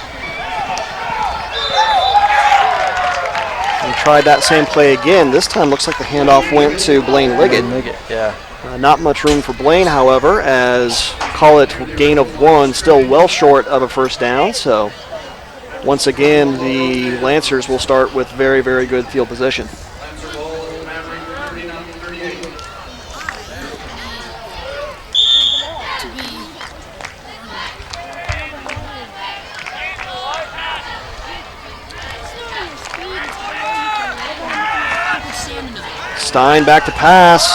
And tried that same play again. This time looks like the handoff went to Blaine Liggett. Yeah. Not much room for Blaine, however, as call it gain of 1, still well short of a first down. So once again, the Lancers will start with very, very good field position. Stein back to pass,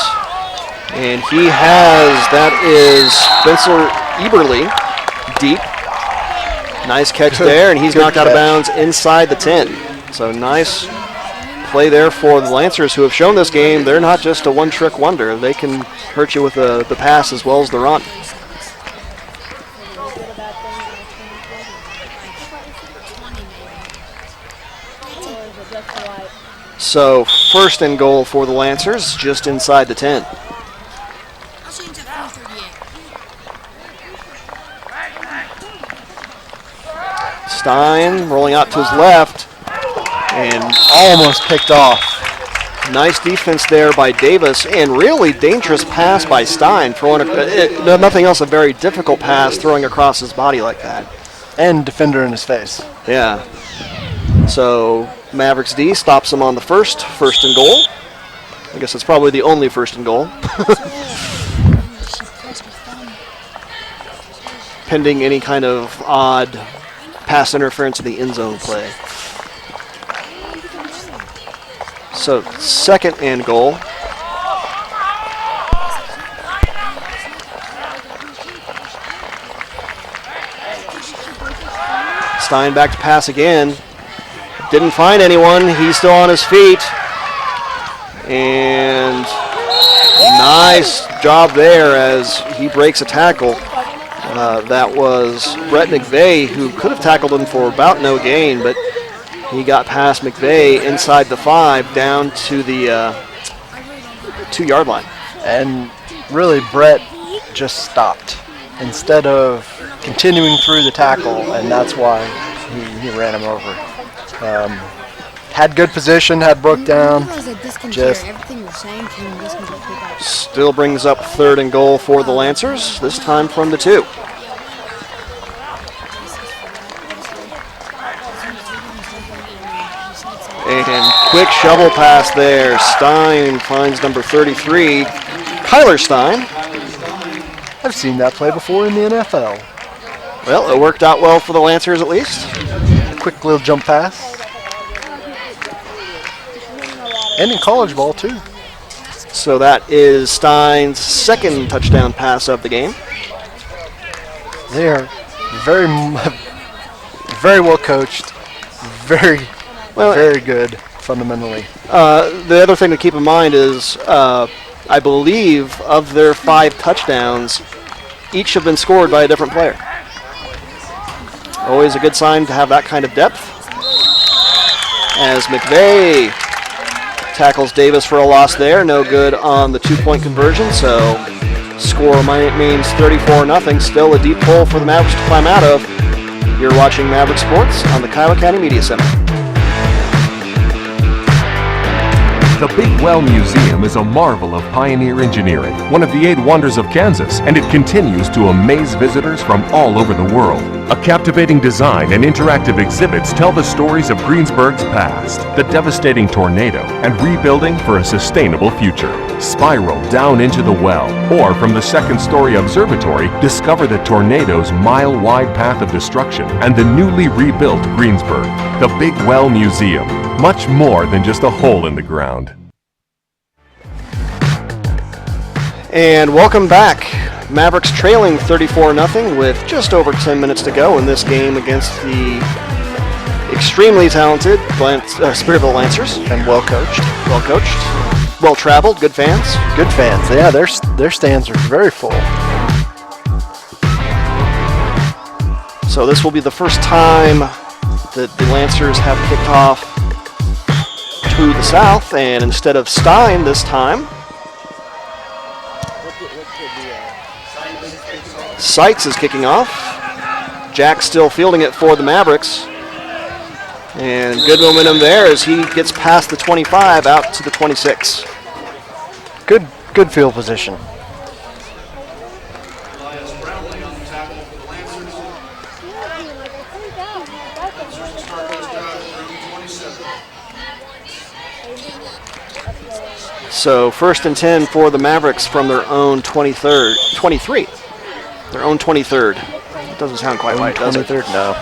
and he that is Spencer Eberly deep. Nice catch there, and he's knocked out of bounds inside the 10. So nice play there for the Lancers, who have shown this game they're not just a one-trick wonder. They can hurt you with the pass as well as the run. So first and goal for the Lancers, just inside the 10. Stein rolling out to his left and almost picked off. Nice defense there by Davis, and really dangerous pass by Stein, throwing nothing else, a very difficult pass throwing across his body like that. And defender in his face. Yeah. So Mavericks D stops him on the first and goal. I guess it's probably the only first and goal. Pending any kind of odd pass interference in the end zone play. So second and goal. Stein back to pass again. Didn't find anyone. He's still on his feet. And nice job there as he breaks a tackle. That was Brett McVeigh, who could have tackled him for about no gain, but he got past McVeigh inside the 5 down to the 2-yard line. And really, Brett just stopped instead of continuing through the tackle, and that's why he ran him over. Had good position, had broke down. Just still brings up third and goal for the Lancers, this time from the 2. And quick shovel pass there. Stein finds number 33, Kyler Stein. I've seen that play before in the NFL. Well, it worked out well for the Lancers at least. Quick little jump pass. And in college ball too. So that is Stein's second touchdown pass of the game. They are very, very well coached, very good fundamentally. The other thing to keep in mind is, I believe of their 5 touchdowns, each have been scored by a different player. Always a good sign to have that kind of depth. As McVeigh tackles Davis for a loss there, no good on the 2-point conversion, so score means 34-0. Still a deep hole for the Mavericks to climb out of. You're watching Maverick Sports on the Kiowa County Media Center. The Big Well Museum is a marvel of pioneer engineering, one of the 8 wonders of Kansas, and it continues to amaze visitors from all over the world. A captivating design and interactive exhibits tell the stories of Greensburg's past, the devastating tornado, and rebuilding for a sustainable future. Spiral down into the well, or from the second-story observatory, discover the tornado's mile-wide path of destruction and the newly rebuilt Greensburg. The Big Well Museum. Much more than just a hole in the ground. And welcome back. Mavericks trailing 34-0 with just over 10 minutes to go in this game against the extremely talented Spearville Lancers. And well coached. Well coached. Well traveled. Good fans. Good fans. Yeah, their stands are very full. So this will be the first time that the Lancers have kicked off to the south, and instead of Stein this time, Sykes is kicking off. Jack still fielding it for the Mavericks. And good momentum there as he gets past the 25 out to the 26. Good field position. So 1st and 10 for the Mavericks from their own 23. Their own 23rd. It doesn't sound quite right, does it? 23rd, no.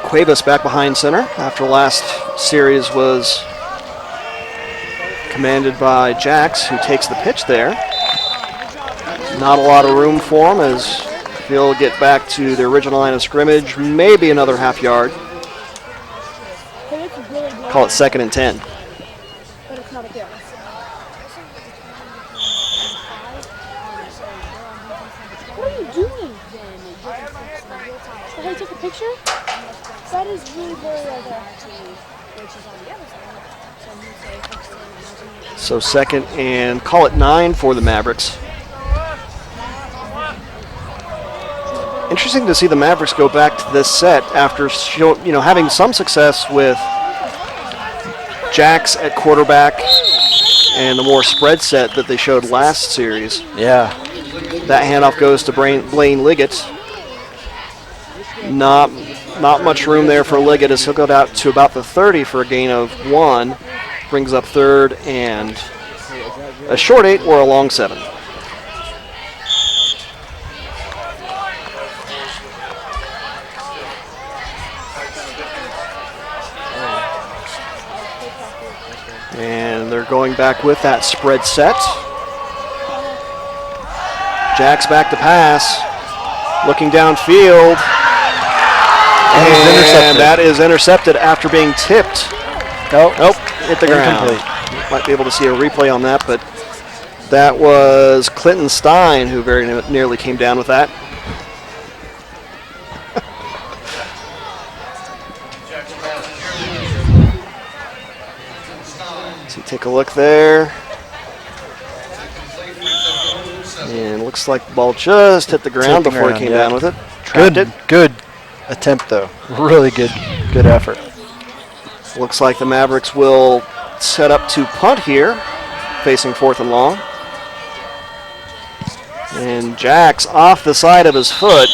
Cuevas back behind center after last series was commanded by Jax, who takes the pitch there. Not a lot of room for him as he'll get back to the original line of scrimmage, maybe another half yard. Call it 2nd and 10. What are you doing? Hey, took a picture? That is really So 2nd and call it 9 for the Mavericks. Interesting to see the Mavericks go back to this set after having some success with Jax at quarterback and the more spread set that they showed last series. Yeah. That handoff goes to Blaine Liggett. Not much room there for Liggett as he'll go out to about the 30 for a gain of 1. Brings up 3rd and a short 8 or a long 7. And they're going back with that spread set. Jack's back to pass. Looking downfield. And that is intercepted after being tipped. Nope, hit the ground. Might be able to see a replay on that, but that was Clinton Stein who very nearly came down with that. So take a look there. And looks like the ball just hit the ground before he came down with it. Good attempt though. Really good effort. Looks like the Mavericks will set up to punt here, facing 4th and long. And Jack's off the side of his foot,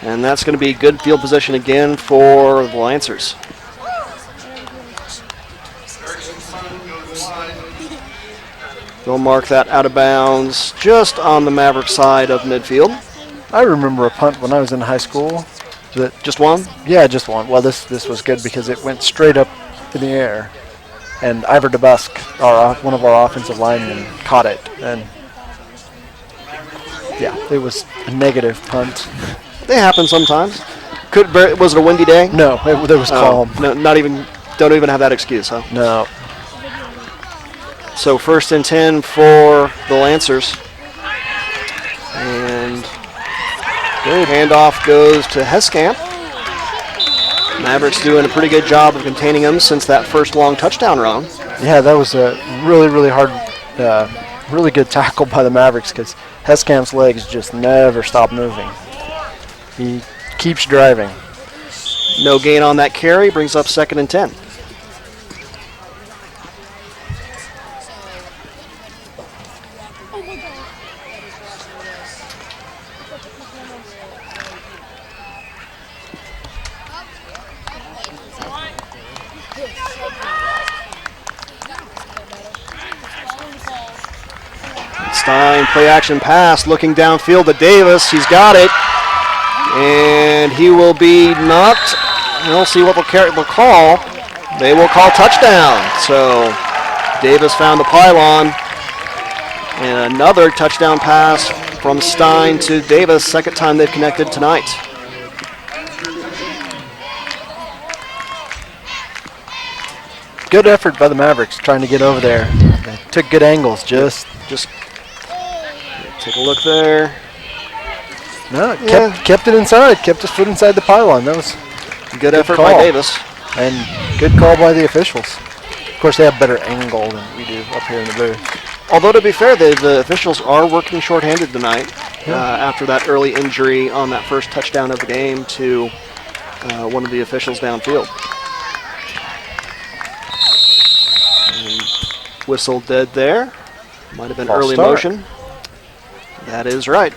and that's going to be good field position again for the Lancers. They'll mark that out of bounds just on the Maverick side of midfield. I remember a punt when I was in high school. Just one? Yeah, just one. Well, this was good because it went straight up in the air, and Ivor DeBusk, one of our offensive linemen, caught it, and yeah, it was a negative punt. They happen sometimes. Was it a windy day? No, it was calm. No, don't even have that excuse, huh? No. So 1st and 10 for the Lancers. And good handoff goes to Heskamp. Mavericks doing a pretty good job of containing him since that first long touchdown run. Yeah, that was a really hard, really good tackle by the Mavericks because Heskamp's legs just never stop moving. He keeps driving. No gain on that carry, brings up 2nd and 10. Stein, play action pass, looking downfield to Davis. He's got it. And he will be knocked. We'll see what they'll call. They will call touchdown. So Davis found the pylon. And another touchdown pass from Stein to Davis. 2nd time they've connected tonight. Good effort by the Mavericks trying to get over there. They took good angles. Just take a look there. No, kept it inside. Kept his foot inside the pylon. That was good effort by Davis. And good call by the officials. Of course, they have better angle than we do up here in the booth. Although, to be fair, the officials are working shorthanded tonight after that early injury on that first touchdown of the game to one of the officials downfield. And whistle dead there. Might have been False early start. motion. That is right.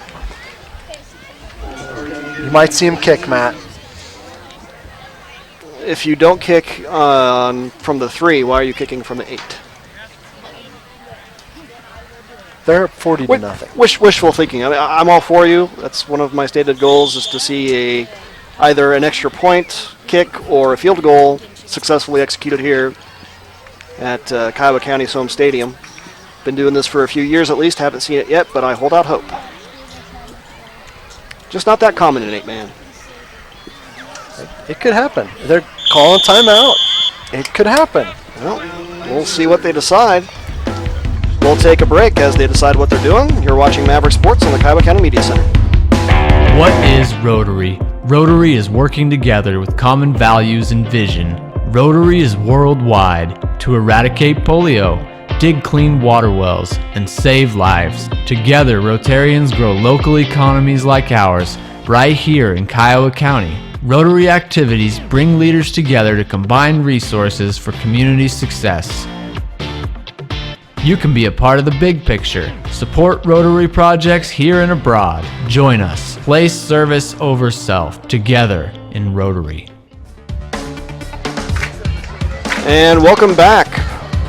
You might see him kick, Matt. If you don't kick from the 3, why are you kicking from the 8? They're up 40 to nothing. Wishful thinking. I mean, I'm all for you. That's one of my stated goals, is to see either an extra point kick or a field goal successfully executed here at Kiowa County's home stadium. Been doing this for a few years at least. Haven't seen it yet, but I hold out hope. Just not that common in 8-man. It could happen. They're calling timeout. It could happen. Well, we'll see what they decide. We'll take a break as they decide what they're doing. You're watching Maverick Sports on the Kiowa County Media Center. What is Rotary? Rotary is working together with common values and vision. Rotary is worldwide to eradicate polio, dig clean water wells, and save lives. Together, Rotarians grow local economies like ours, right here in Kiowa County. Rotary activities bring leaders together to combine resources for community success. You can be a part of the big picture. Support Rotary projects here and abroad. Join us. Place service over self. Together in Rotary. And welcome back.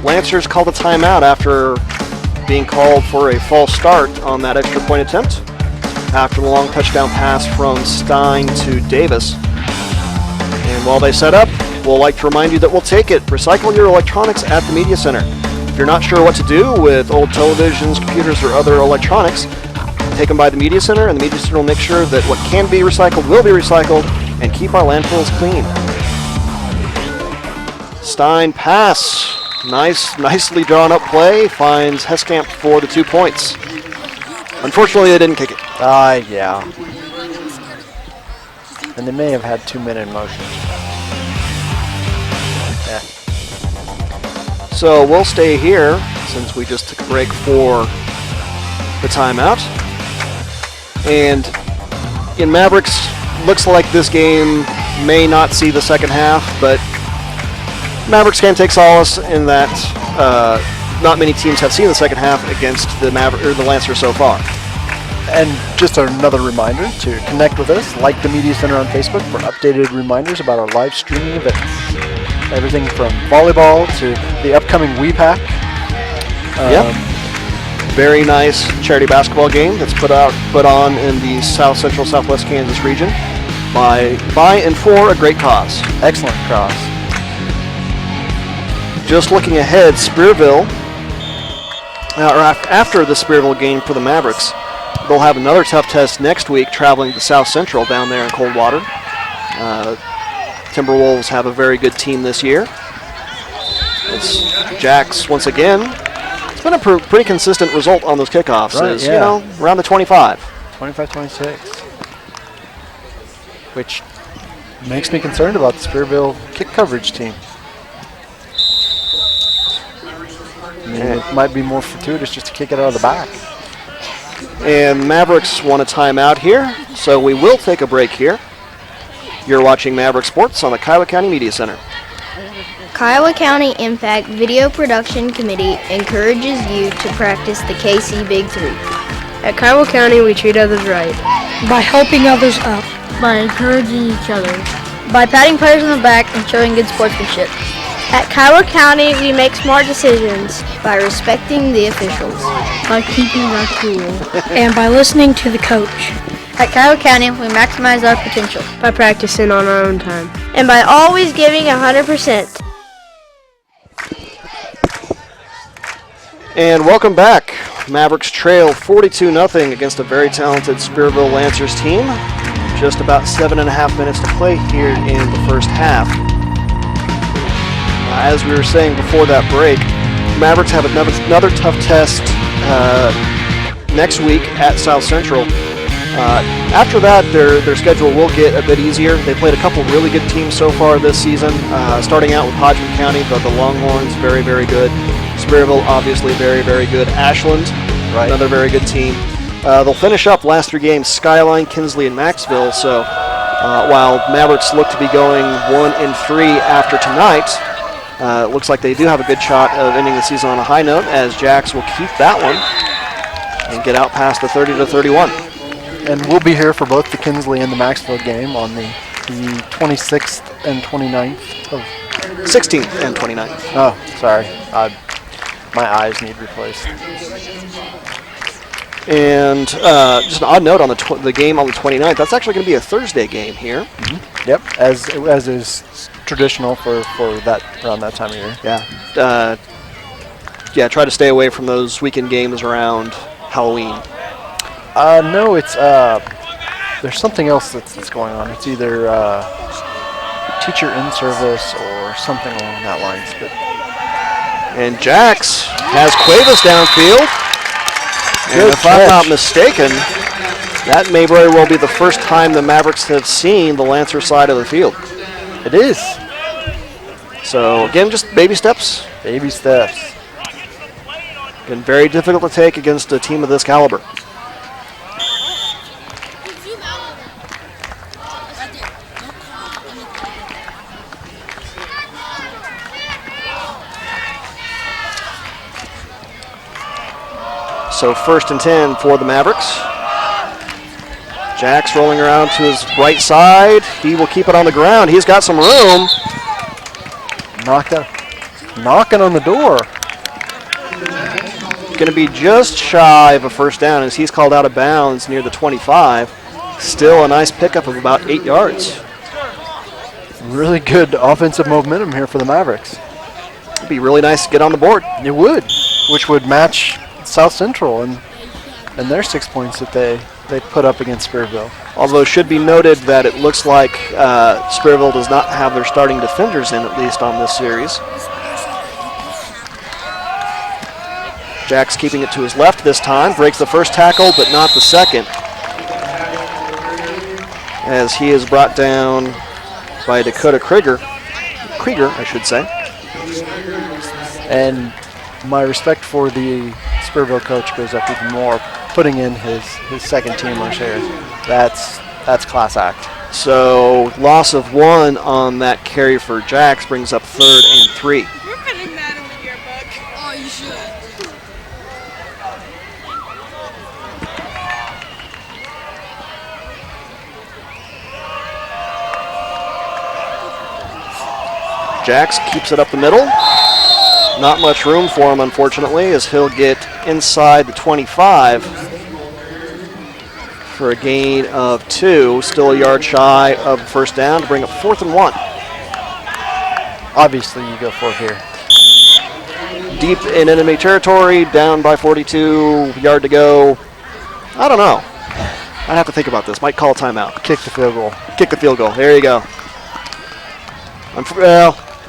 Lancers called a timeout after being called for a false start on that extra point attempt after the long touchdown pass from Stein to Davis. And while they set up, we'll like to remind you that we'll take it. Recycle your electronics at the Media Center. If you're not sure what to do with old televisions, computers, or other electronics, take them by the Media Center, and the Media Center will make sure that what can be recycled will be recycled and keep our landfills clean. Stein pass. Nicely drawn up play. Finds Heskamp for the 2 points. Unfortunately, they didn't kick it. Yeah. And they may have had 2 men in motion. Yeah. So we'll stay here since we just took a break for the timeout. And in Mavericks, looks like this game may not see the second half, but Mavericks can take solace in that not many teams have seen the second half against the Lancers so far. And just another reminder to connect with us, like the Media Center on Facebook for updated reminders about our live streaming events. Everything from volleyball to the upcoming WePack. Very nice charity basketball game that's put on in the South Central Southwest Kansas region by and for a great cause. Excellent cause. Just looking ahead, Spearville, after the Spearville game for the Mavericks, they'll have another tough test next week traveling to South Central down there in Coldwater. Timberwolves have a very good team this year. It's Jacks once again. It's been a pretty consistent result on those kickoffs. Right, Around the 25. 25-26. Which makes me concerned about the Spearville kick coverage team. I mean, it might be more fortuitous just to kick it out of the back. And Mavericks want a timeout here, so we will take a break here. You're watching Maverick Sports on the Kiowa County Media Center. Kiowa County Impact Video Production Committee encourages you to practice the KC Big Three. At Kiowa County, we treat others right. By helping others up. By encouraging each other. By patting players on the back and showing good sportsmanship. At Kiowa County, we make smart decisions by respecting the officials. By keeping our cool. And by listening to the coach. At Kiowa County, we maximize our potential. By practicing on our own time. And by always giving 100%. And welcome back. Mavericks trail 42-0 against a very talented Spearville Lancers team. Just about 7.5 minutes to play here in the first half. As we were saying before that break, Mavericks have another tough test next week at South Central. After that, their schedule will get a bit easier. They played a couple really good teams so far this season. Starting out with Hodgman County, the Longhorns, very, very good. Spearville, obviously very, very good. Ashland, another very good team. They'll finish up last 3 games, Skyline, Kinsley, and Maxville. So while Mavericks look to be going 1-3 after tonight, it looks like they do have a good shot of ending the season on a high note, as Jacks will keep that one and get out past the 30-31. And we'll be here for both the Kinsley and the Maxville game on the 26th and 29th of 16th and 29th. Oh, sorry. My eyes need replaced. And just an odd note on the game on the 29th, that's actually going to be a Thursday game here. Mm-hmm. Yep, as is traditional for that around that time of year. Yeah, try to stay away from those weekend games around Halloween. No, it's there's something else that's going on. It's either teacher in service or something along that lines. And Jax has Cuevas downfield. And if I'm not mistaken, that may very well be the first time the Mavericks have seen the Lancer side of the field. It is. So again, just baby steps. Baby steps. Again, very difficult to take against a team of this caliber. So 1st and 10 for the Mavericks. Jax rolling around to his right side. He will keep it on the ground. He's got some room. Knocking on the door. Going to be just shy of a first down as he's called out of bounds near the 25. Still a nice pickup of about 8 yards. Really good offensive momentum here for the Mavericks. It'd be really nice to get on the board. It would, which would match South Central and their 6 points that they put up against Spearville. Although it should be noted that it looks like Spearville does not have their starting defenders in, at least on this series. Jack's keeping it to his left this time. Breaks the first tackle, but not the second, as he is brought down by Dakota Krieger, I should say. And my respect for the Spearville coach goes up even more, putting in his second teamers here. That's class act. So loss of 1 on that carry for Jax brings up 3rd and 3. You're putting that in the yearbook. Oh, you should. Jax keeps it up the middle. Not much room for him, unfortunately, as he'll get inside the 25 for a gain of 2. Still a yard shy of first down to bring up 4th and 1. Obviously, you go for it here. Deep in enemy territory, down by 42, yard to go. I don't know. I'd have to think about this. Might call a timeout. Kick the field goal. Kick the field goal. There you go.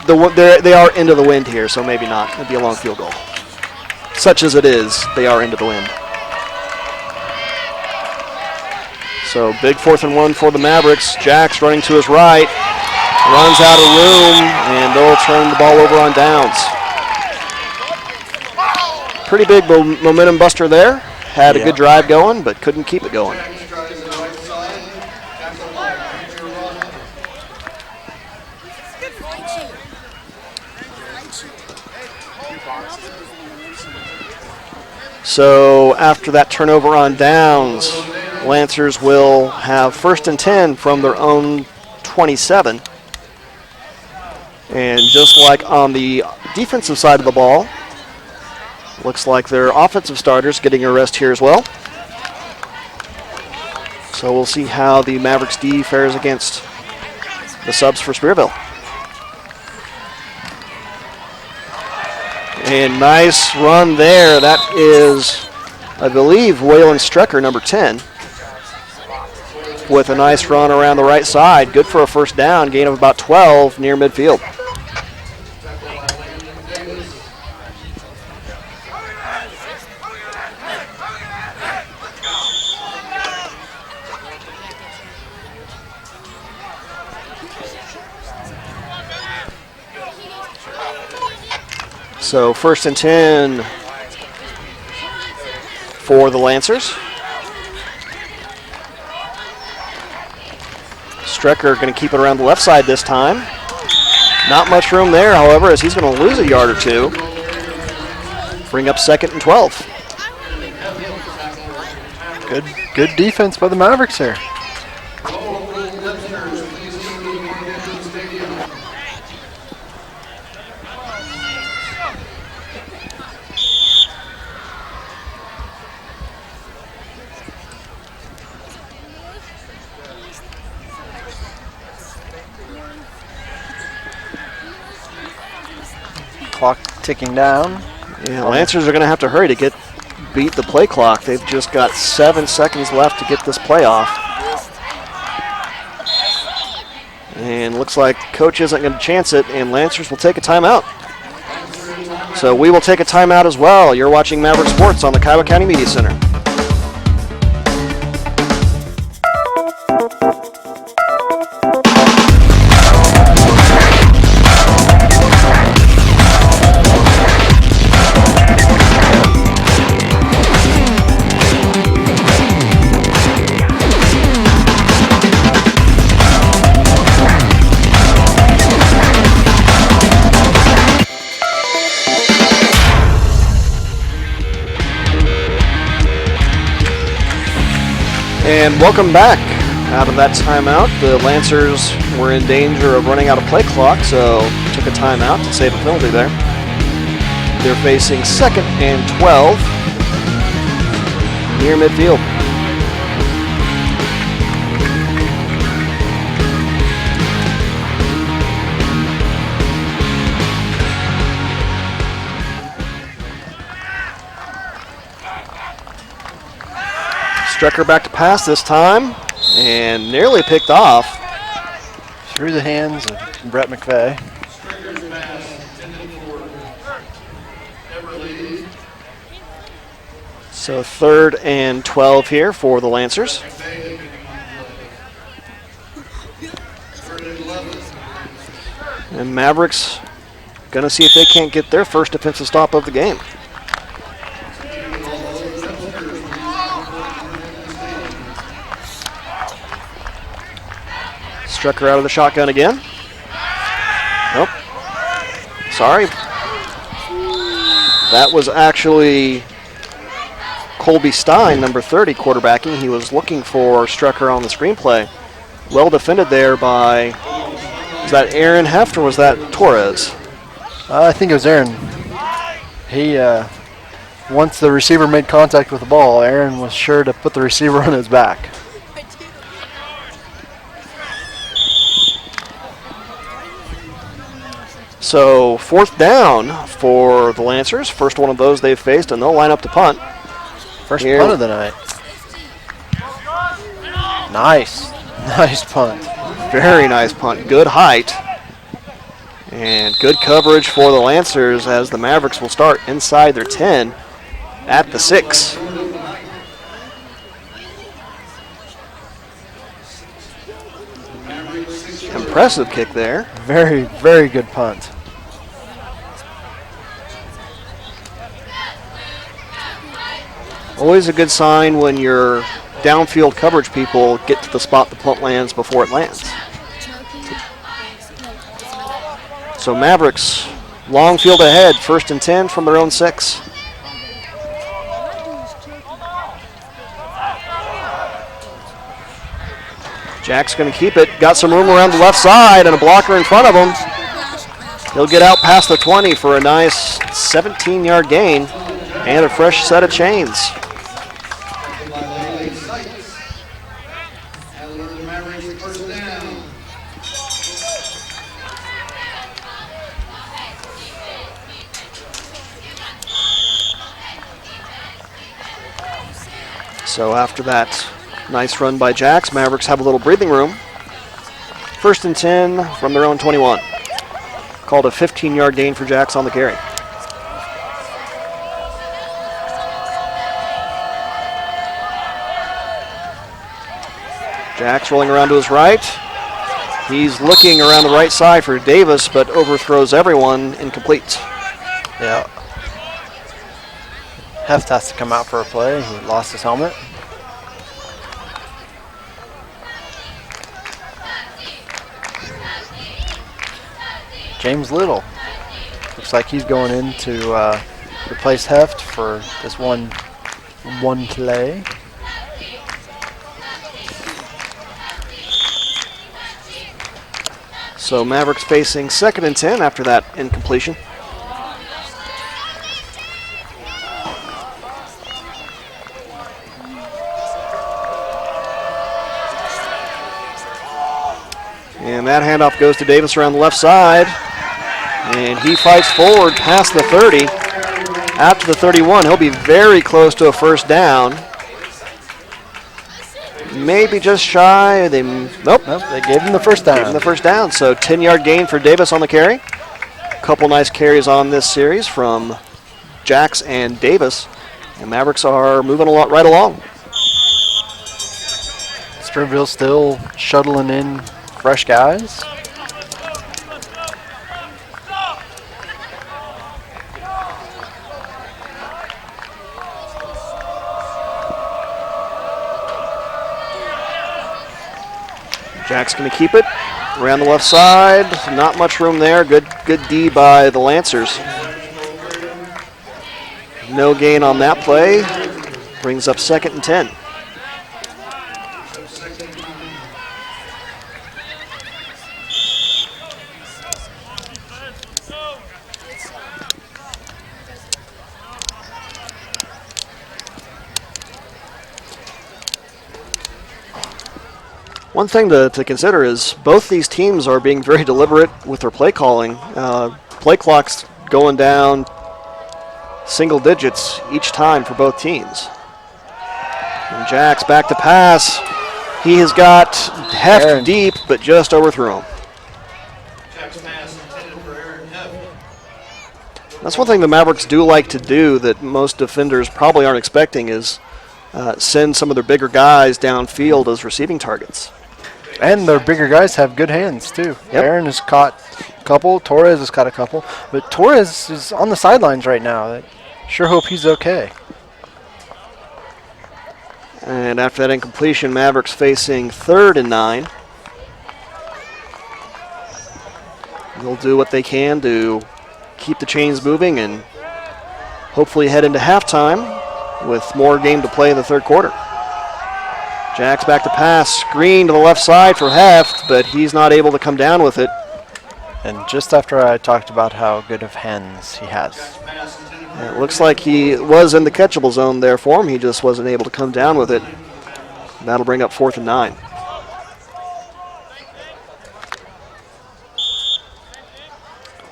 They are into the wind here, so maybe not. It'd be a long field goal. Such as it is, they are into the wind. So big 4th and 1 for the Mavericks. Jax running to his right. Runs out of room, and they'll turn the ball over on downs. Pretty big momentum buster there. Had a good drive going, but couldn't keep it going. So after that turnover on downs, Lancers will have 1st and 10 from their own 27. And just like on the defensive side of the ball, looks like their offensive starters getting a rest here as well. So we'll see how the Mavericks D fares against the subs for Spearville. And nice run there. That is, I believe, Waylon Strecker, number 10, with a nice run around the right side. Good for a first down, gain of about 12 near midfield. So 1st and 10 for the Lancers. Strecker going to keep it around the left side this time. Not much room there, however, as he's going to lose a yard or two. Bring up 2nd and 12. Good defense by the Mavericks here. Clock ticking down. Yeah, Lancers are going to have to hurry to beat the play clock. They've just got 7 seconds left to get this play off. And looks like coach isn't going to chance it, and Lancers will take a timeout. So we will take a timeout as well. You're watching Maverick Sports on the Kiowa County Media Center. And welcome back out of that timeout. The Lancers were in danger of running out of play clock, so took a timeout to save a penalty there. They're facing 2nd and 12 near midfield. Strecker back to pass this time, and nearly picked off. Through the hands of Brett McVeigh. So 3rd and 12 here for the Lancers. And Mavericks going to see if they can't get their first defensive stop of the game. Strecker out of the shotgun again. Nope. Sorry. That was actually Colby Stein, number 30, quarterbacking. He was looking for Strecker on the screenplay. Well defended there by, was that Aaron Heft or was that Torres? I think it was Aaron. He, once the receiver made contact with the ball, Aaron was sure to put the receiver on his back. So 4th down for the Lancers. First one of those they've faced, and they'll line up to punt. First punt of the night. Nice. Nice punt. Very nice punt. Good height. And good coverage for the Lancers as the Mavericks will start inside their 10 at the 6. Impressive kick there. Very, very good punt. Always a good sign when your downfield coverage people get to the spot the punt lands before it lands. So Mavericks, long field ahead, 1st and 10 from their own 6. Jack's going to keep it. Got some room around the left side and a blocker in front of him. He'll get out past the 20 for a nice 17-yard gain and a fresh set of chains. So after that nice run by Jacks, Mavericks have a little breathing room. 1st and 10 from their own 21. Called a 15-yard gain for Jacks on the carry. Jacks rolling around to his right. He's looking around the right side for Davis, but overthrows everyone, incomplete. Yeah. Heft has to come out for a play. He lost his helmet. James Little. Looks like he's going in to replace Heft for this one play. So Mavericks facing 2nd and 10 after that incompletion. And that handoff goes to Davis around the left side. And he fights forward past the 30. After the 31, he'll be very close to a first down. Maybe just shy. Nope, they gave him the first down. Gave him the first down. So 10-yard gain for Davis on the carry. A couple nice carries on this series from Jax and Davis. And Mavericks are moving a lot right along. Spearville still shuttling in fresh guys. Jack's going to keep it around the left side. Not much room there. Good D by the Lancers. No gain on that play. Brings up 2nd and 10. One thing to consider is both these teams are being very deliberate with their play calling. Play clock's going down single digits each time for both teams. And Jack's back to pass. He has got Heft deep, but just overthrew him. That's one thing the Mavericks do like to do that most defenders probably aren't expecting is send some of their bigger guys downfield as receiving targets. And their bigger guys have good hands, too. Yep. Aaron has caught a couple. Torres has caught a couple. But Torres is on the sidelines right now. I sure hope he's okay. And after that incompletion, Mavericks facing 3rd and 9. They'll do what they can to keep the chains moving and hopefully head into halftime with more game to play in the 3rd quarter. Jack's back to pass, screen to the left side for Heft, but he's not able to come down with it. And just after I talked about how good of hands he has. And it looks like he was in the catchable zone there for him. He just wasn't able to come down with it. That'll bring up 4th and 9.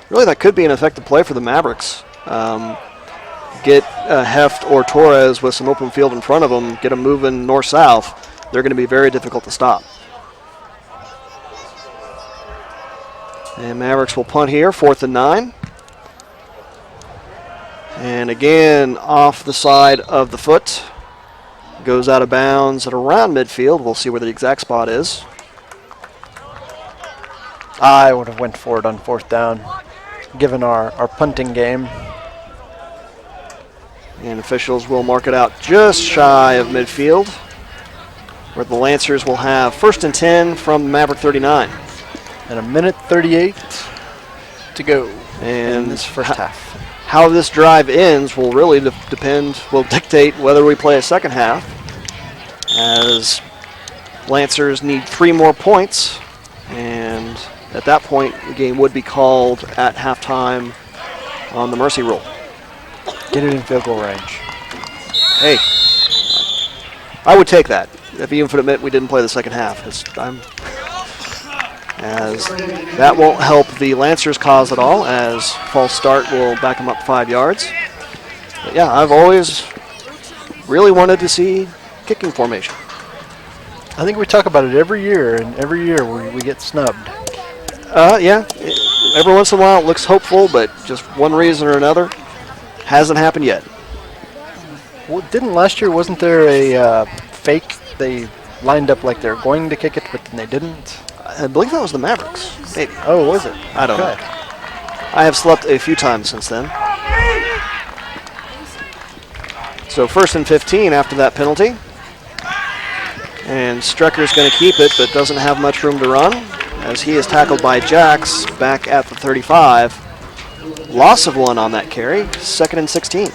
Really, that could be an effective play for the Mavericks. Get Heft or Torres with some open field in front of them, get them moving north-south. They're going to be very difficult to stop. And Mavericks will punt here, 4th and 9. And again, off the side of the foot. Goes out of bounds at around midfield. We'll see where the exact spot is. I would have went for it on 4th down, given our punting game. And officials will mark it out just shy of midfield, where the Lancers will have 1st and 10 from the Maverick 39. And 1:38 to go in this first half. How this drive ends will really will dictate whether we play a second half, as Lancers need 3 more points, and at that point the game would be called at halftime on the mercy rule. Get it in field goal range. Hey, I would take that. If you would admit we didn't play the second half, as that won't help the Lancers' cause at all, as false start will back them up 5 yards. But yeah, I've always really wanted to see kicking formation. I think we talk about it every year, and every year we get snubbed. Yeah, every once in a while it looks hopeful, but just one reason or another, hasn't happened yet. Well, wasn't there a fake? They lined up like they're going to kick it, but then they didn't. I believe that was the Mavericks, maybe. Oh, was it? I don't know. I have slept a few times since then. So 1st and 15 after that penalty. And Strecker's going to keep it, but doesn't have much room to run as he is tackled by Jax back at the 35. Loss of 1 on that carry, 2nd and 16.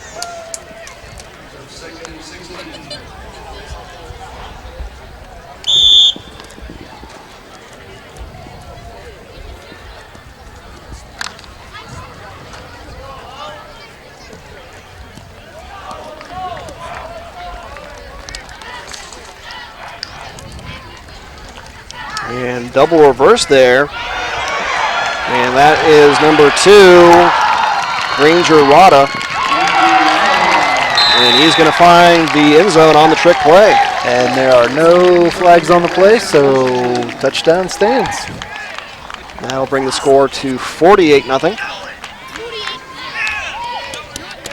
And double reverse there. And that is number 2, Ranger Rada. And he's going to find the end zone on the trick play. And there are no flags on the play, so touchdown stands. That'll bring the score to 48-0.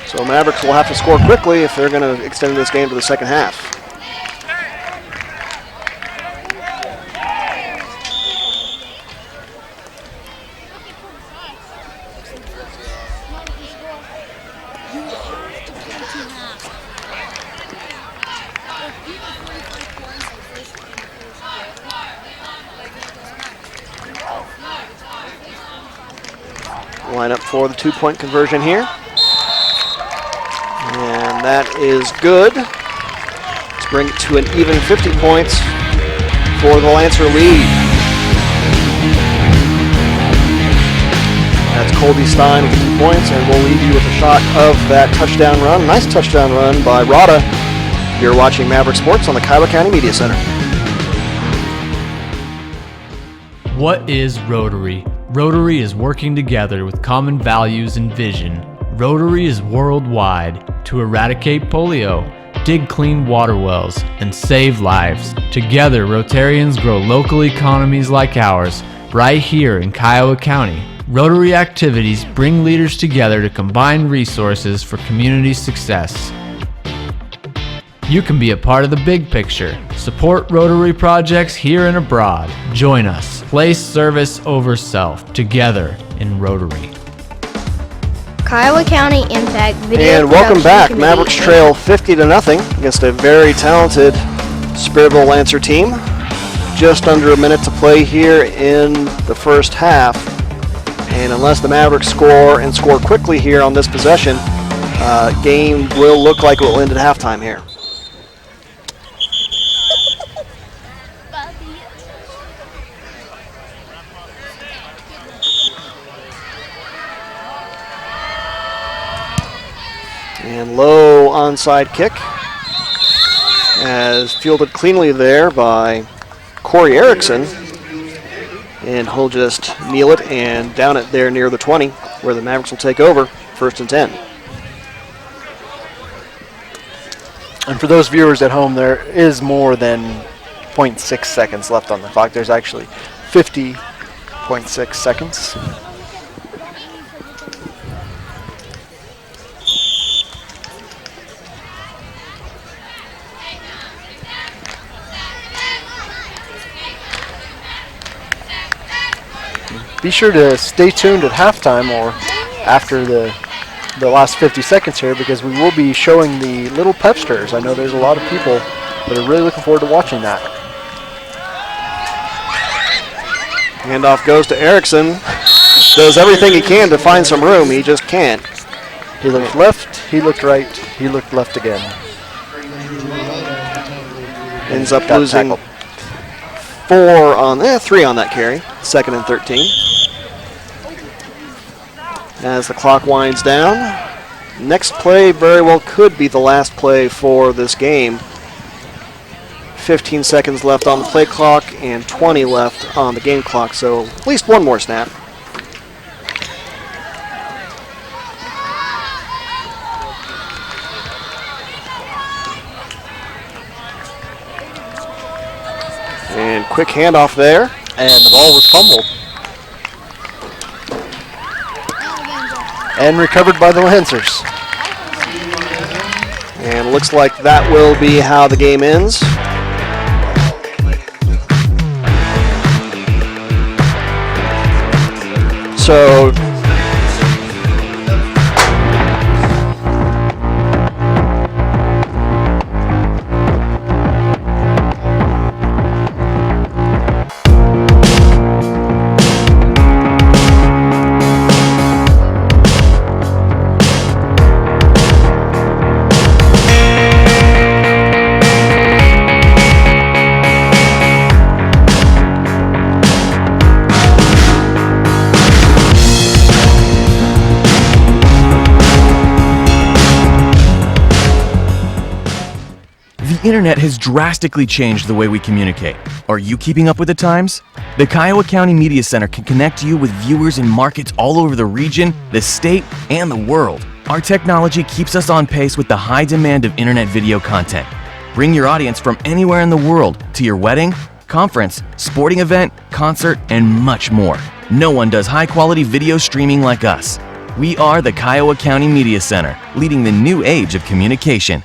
So Mavericks will have to score quickly if they're going to extend this game to the second half. Line up for the 2-point conversion here. And that is good. Let's bring it to an even 50 points for the Lancer lead. That's Colby Stein with 2 points, and we'll leave you with a shot of that touchdown run. Nice touchdown run by Rada. You're watching Maverick Sports on the Kiowa County Media Center. What is Rotary? Rotary is working together with common values and vision. Rotary is worldwide to eradicate polio, dig clean water wells, and save lives. Together, Rotarians grow local economies like ours, right here in Kiowa County. Rotary activities bring leaders together to combine resources for community success. You can be a part of the big picture. Support Rotary projects here and abroad. Join us. Place service over self. Together in Rotary. Kiowa County Impact Video And welcome Production back. Committee. Mavericks trail 50-0 against a very talented Spearville Lancer team. Just under a minute to play here in the first half. And unless the Mavericks score and score quickly here on this possession, game will look like it will end at halftime here. And low onside kick, as fielded cleanly there by Corey Erickson. And he'll just kneel it and down it there near the 20, where the Mavericks will take over, 1st and 10. And for those viewers at home, there is more than 0.6 seconds left on the clock. There's actually 50.6 seconds. Be sure to stay tuned at halftime or after the last 50 seconds here, because we will be showing the little pepsters. I know there's a lot of people that are really looking forward to watching that. Handoff goes to Erickson. Does everything he can to find some room. He just can't. He looked left, he looked right, he looked left again. Ends up Got losing tackled. 3 on that carry. 2nd and 13. As the clock winds down, next play very well could be the last play for this game. 15 seconds left on the play clock and 20 left on the game clock, so at least one more snap. And quick handoff there. And the ball was fumbled. And recovered by the Lancers. And looks like that will be how the game ends. So internet has drastically changed the way we communicate. Are you keeping up with the times? The Kiowa County Media Center can connect you with viewers in markets all over the region, the state, and the world. Our technology keeps us on pace with the high demand of internet video content. Bring your audience from anywhere in the world to your wedding, conference, sporting event, concert, and much more. No one does high-quality video streaming like us. We are the Kiowa County Media Center, leading the new age of communication.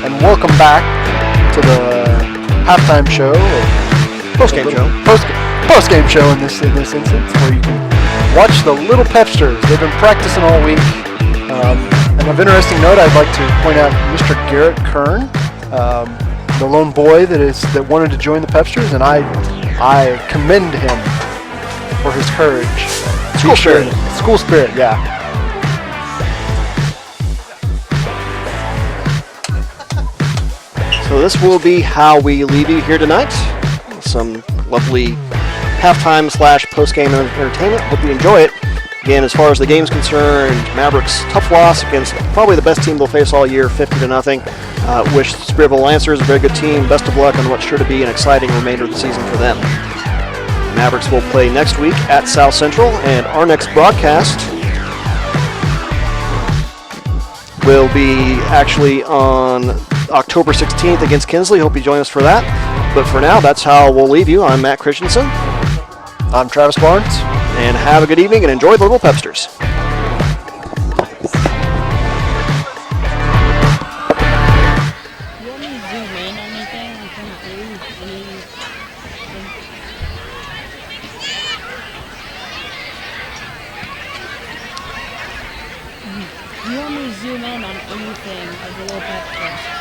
And welcome back to the halftime show, Post-game show. Post-game show in this instance, where you can watch the Little Pepsters. They've been practicing all week. And of interesting note, I'd like to point out Mr. Garrett Kern, the lone boy that wanted to join the Pepsters, and I commend him for his courage. School spirit, yeah. So this will be how we leave you here tonight. Some lovely halftime / post-game entertainment. Hope you enjoy it. Again, as far as the game's concerned, Mavericks tough loss against probably the best team they'll face all year, 50-0. Wish Spearville Lancers a very good team. Best of luck on what's sure to be an exciting remainder of the season for them. Mavericks will play next week at South Central, and our next broadcast will be actually on October 16th against Kinsley. Hope you join us for that. But for now, that's how we'll leave you. I'm Matt Christensen. I'm Travis Barnes. And have a good evening and enjoy the Little Pepsters. Do you want me to zoom in on anything of the Little Pepsters?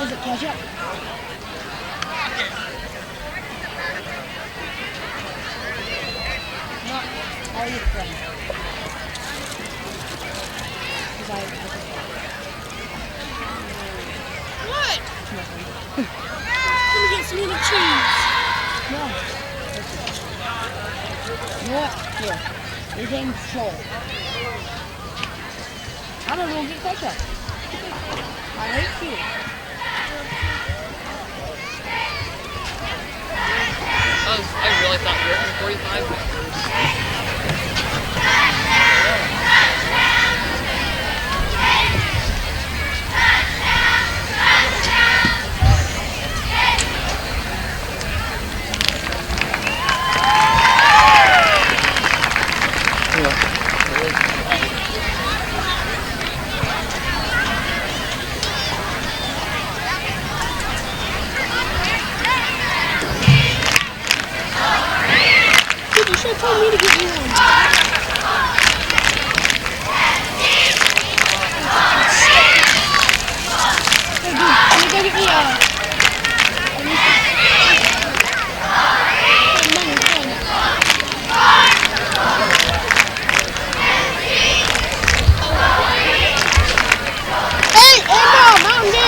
Is it catch up? Not all your friends. What? Let me get some little cheese. No. You know what? Here. Your name's Joel. I don't know, get ketchup. I hate you. I really thought we were at 45 minutes. You should have told me to get you one. Hey, dude, can you go get me Hey, Mom, Mountain Dew!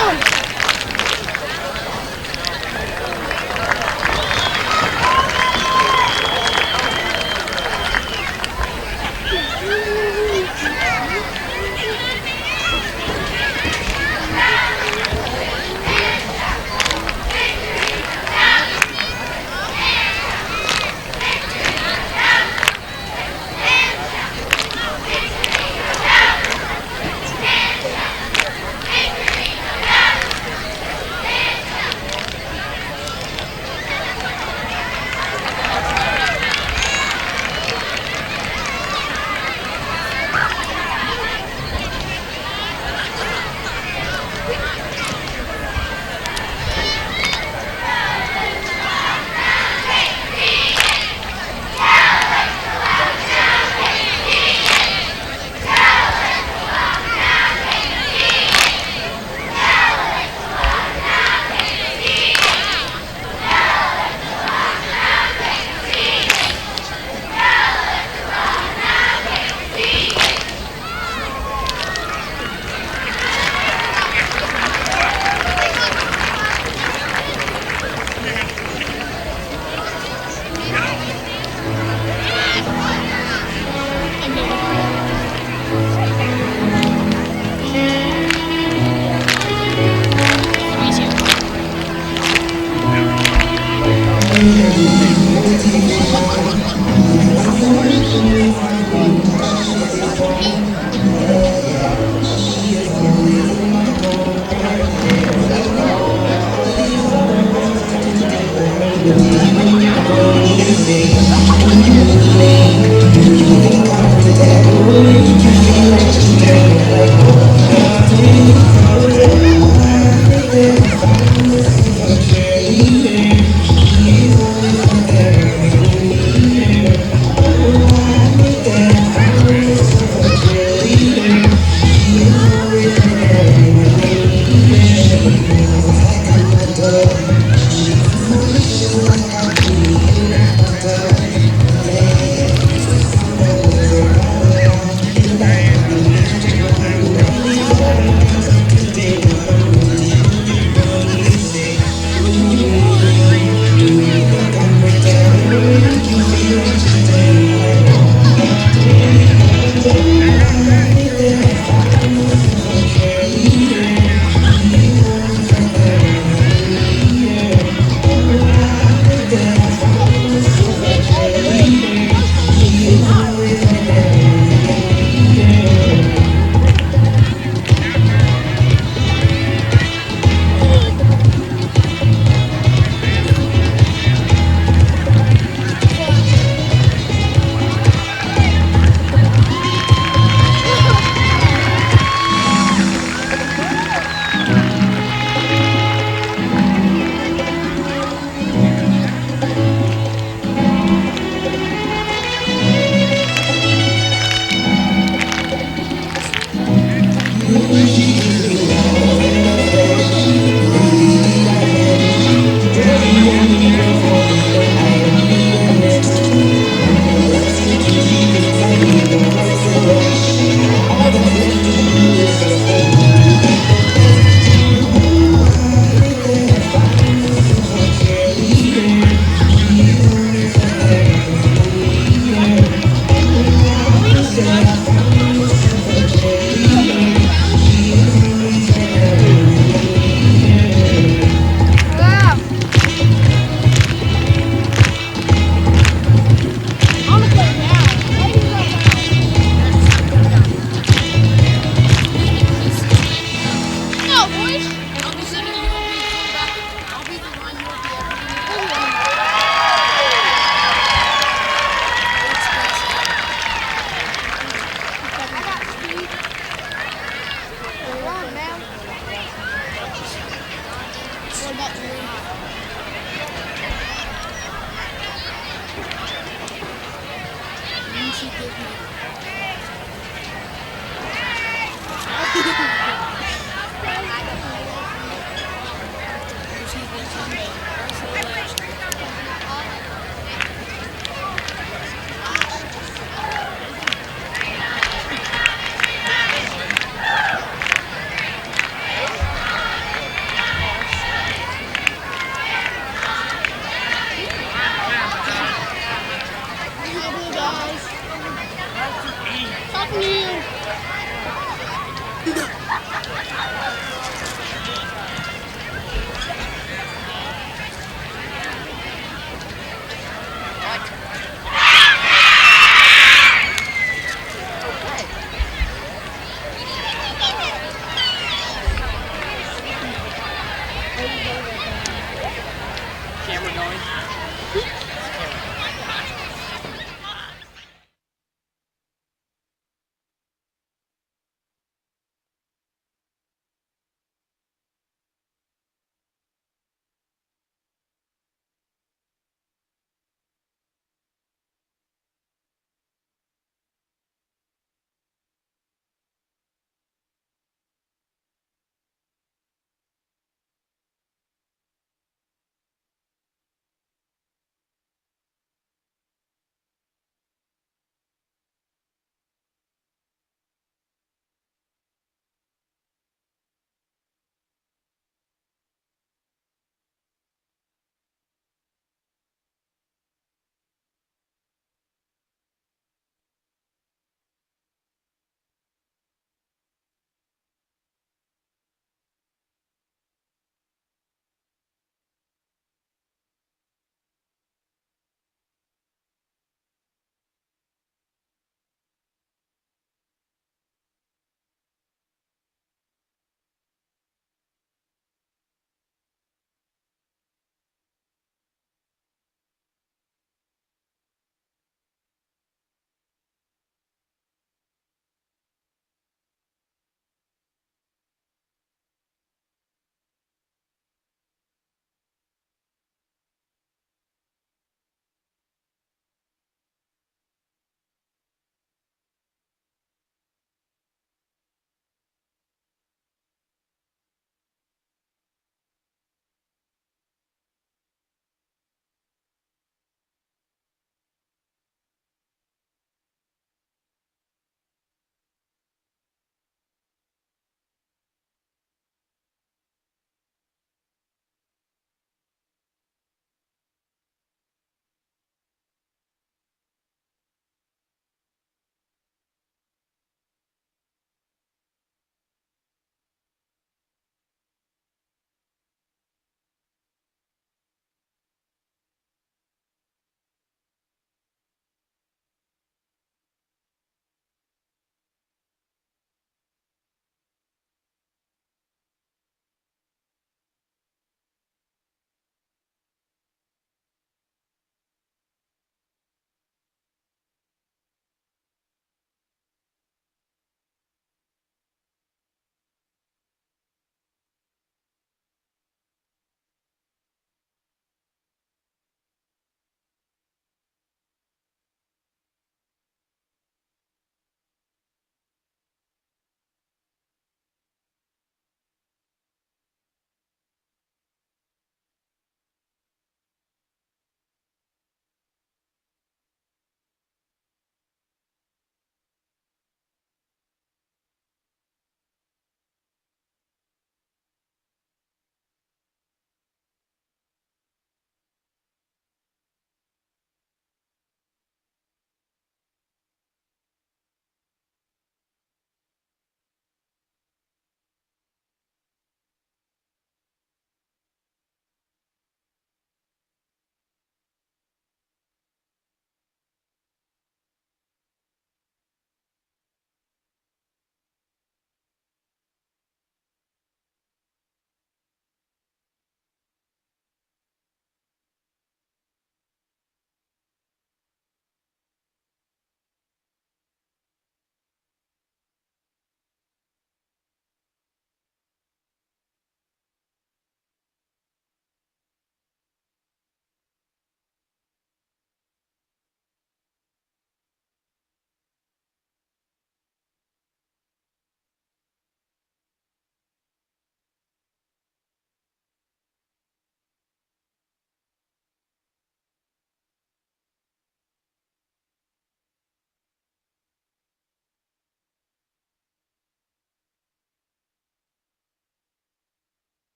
Camera going.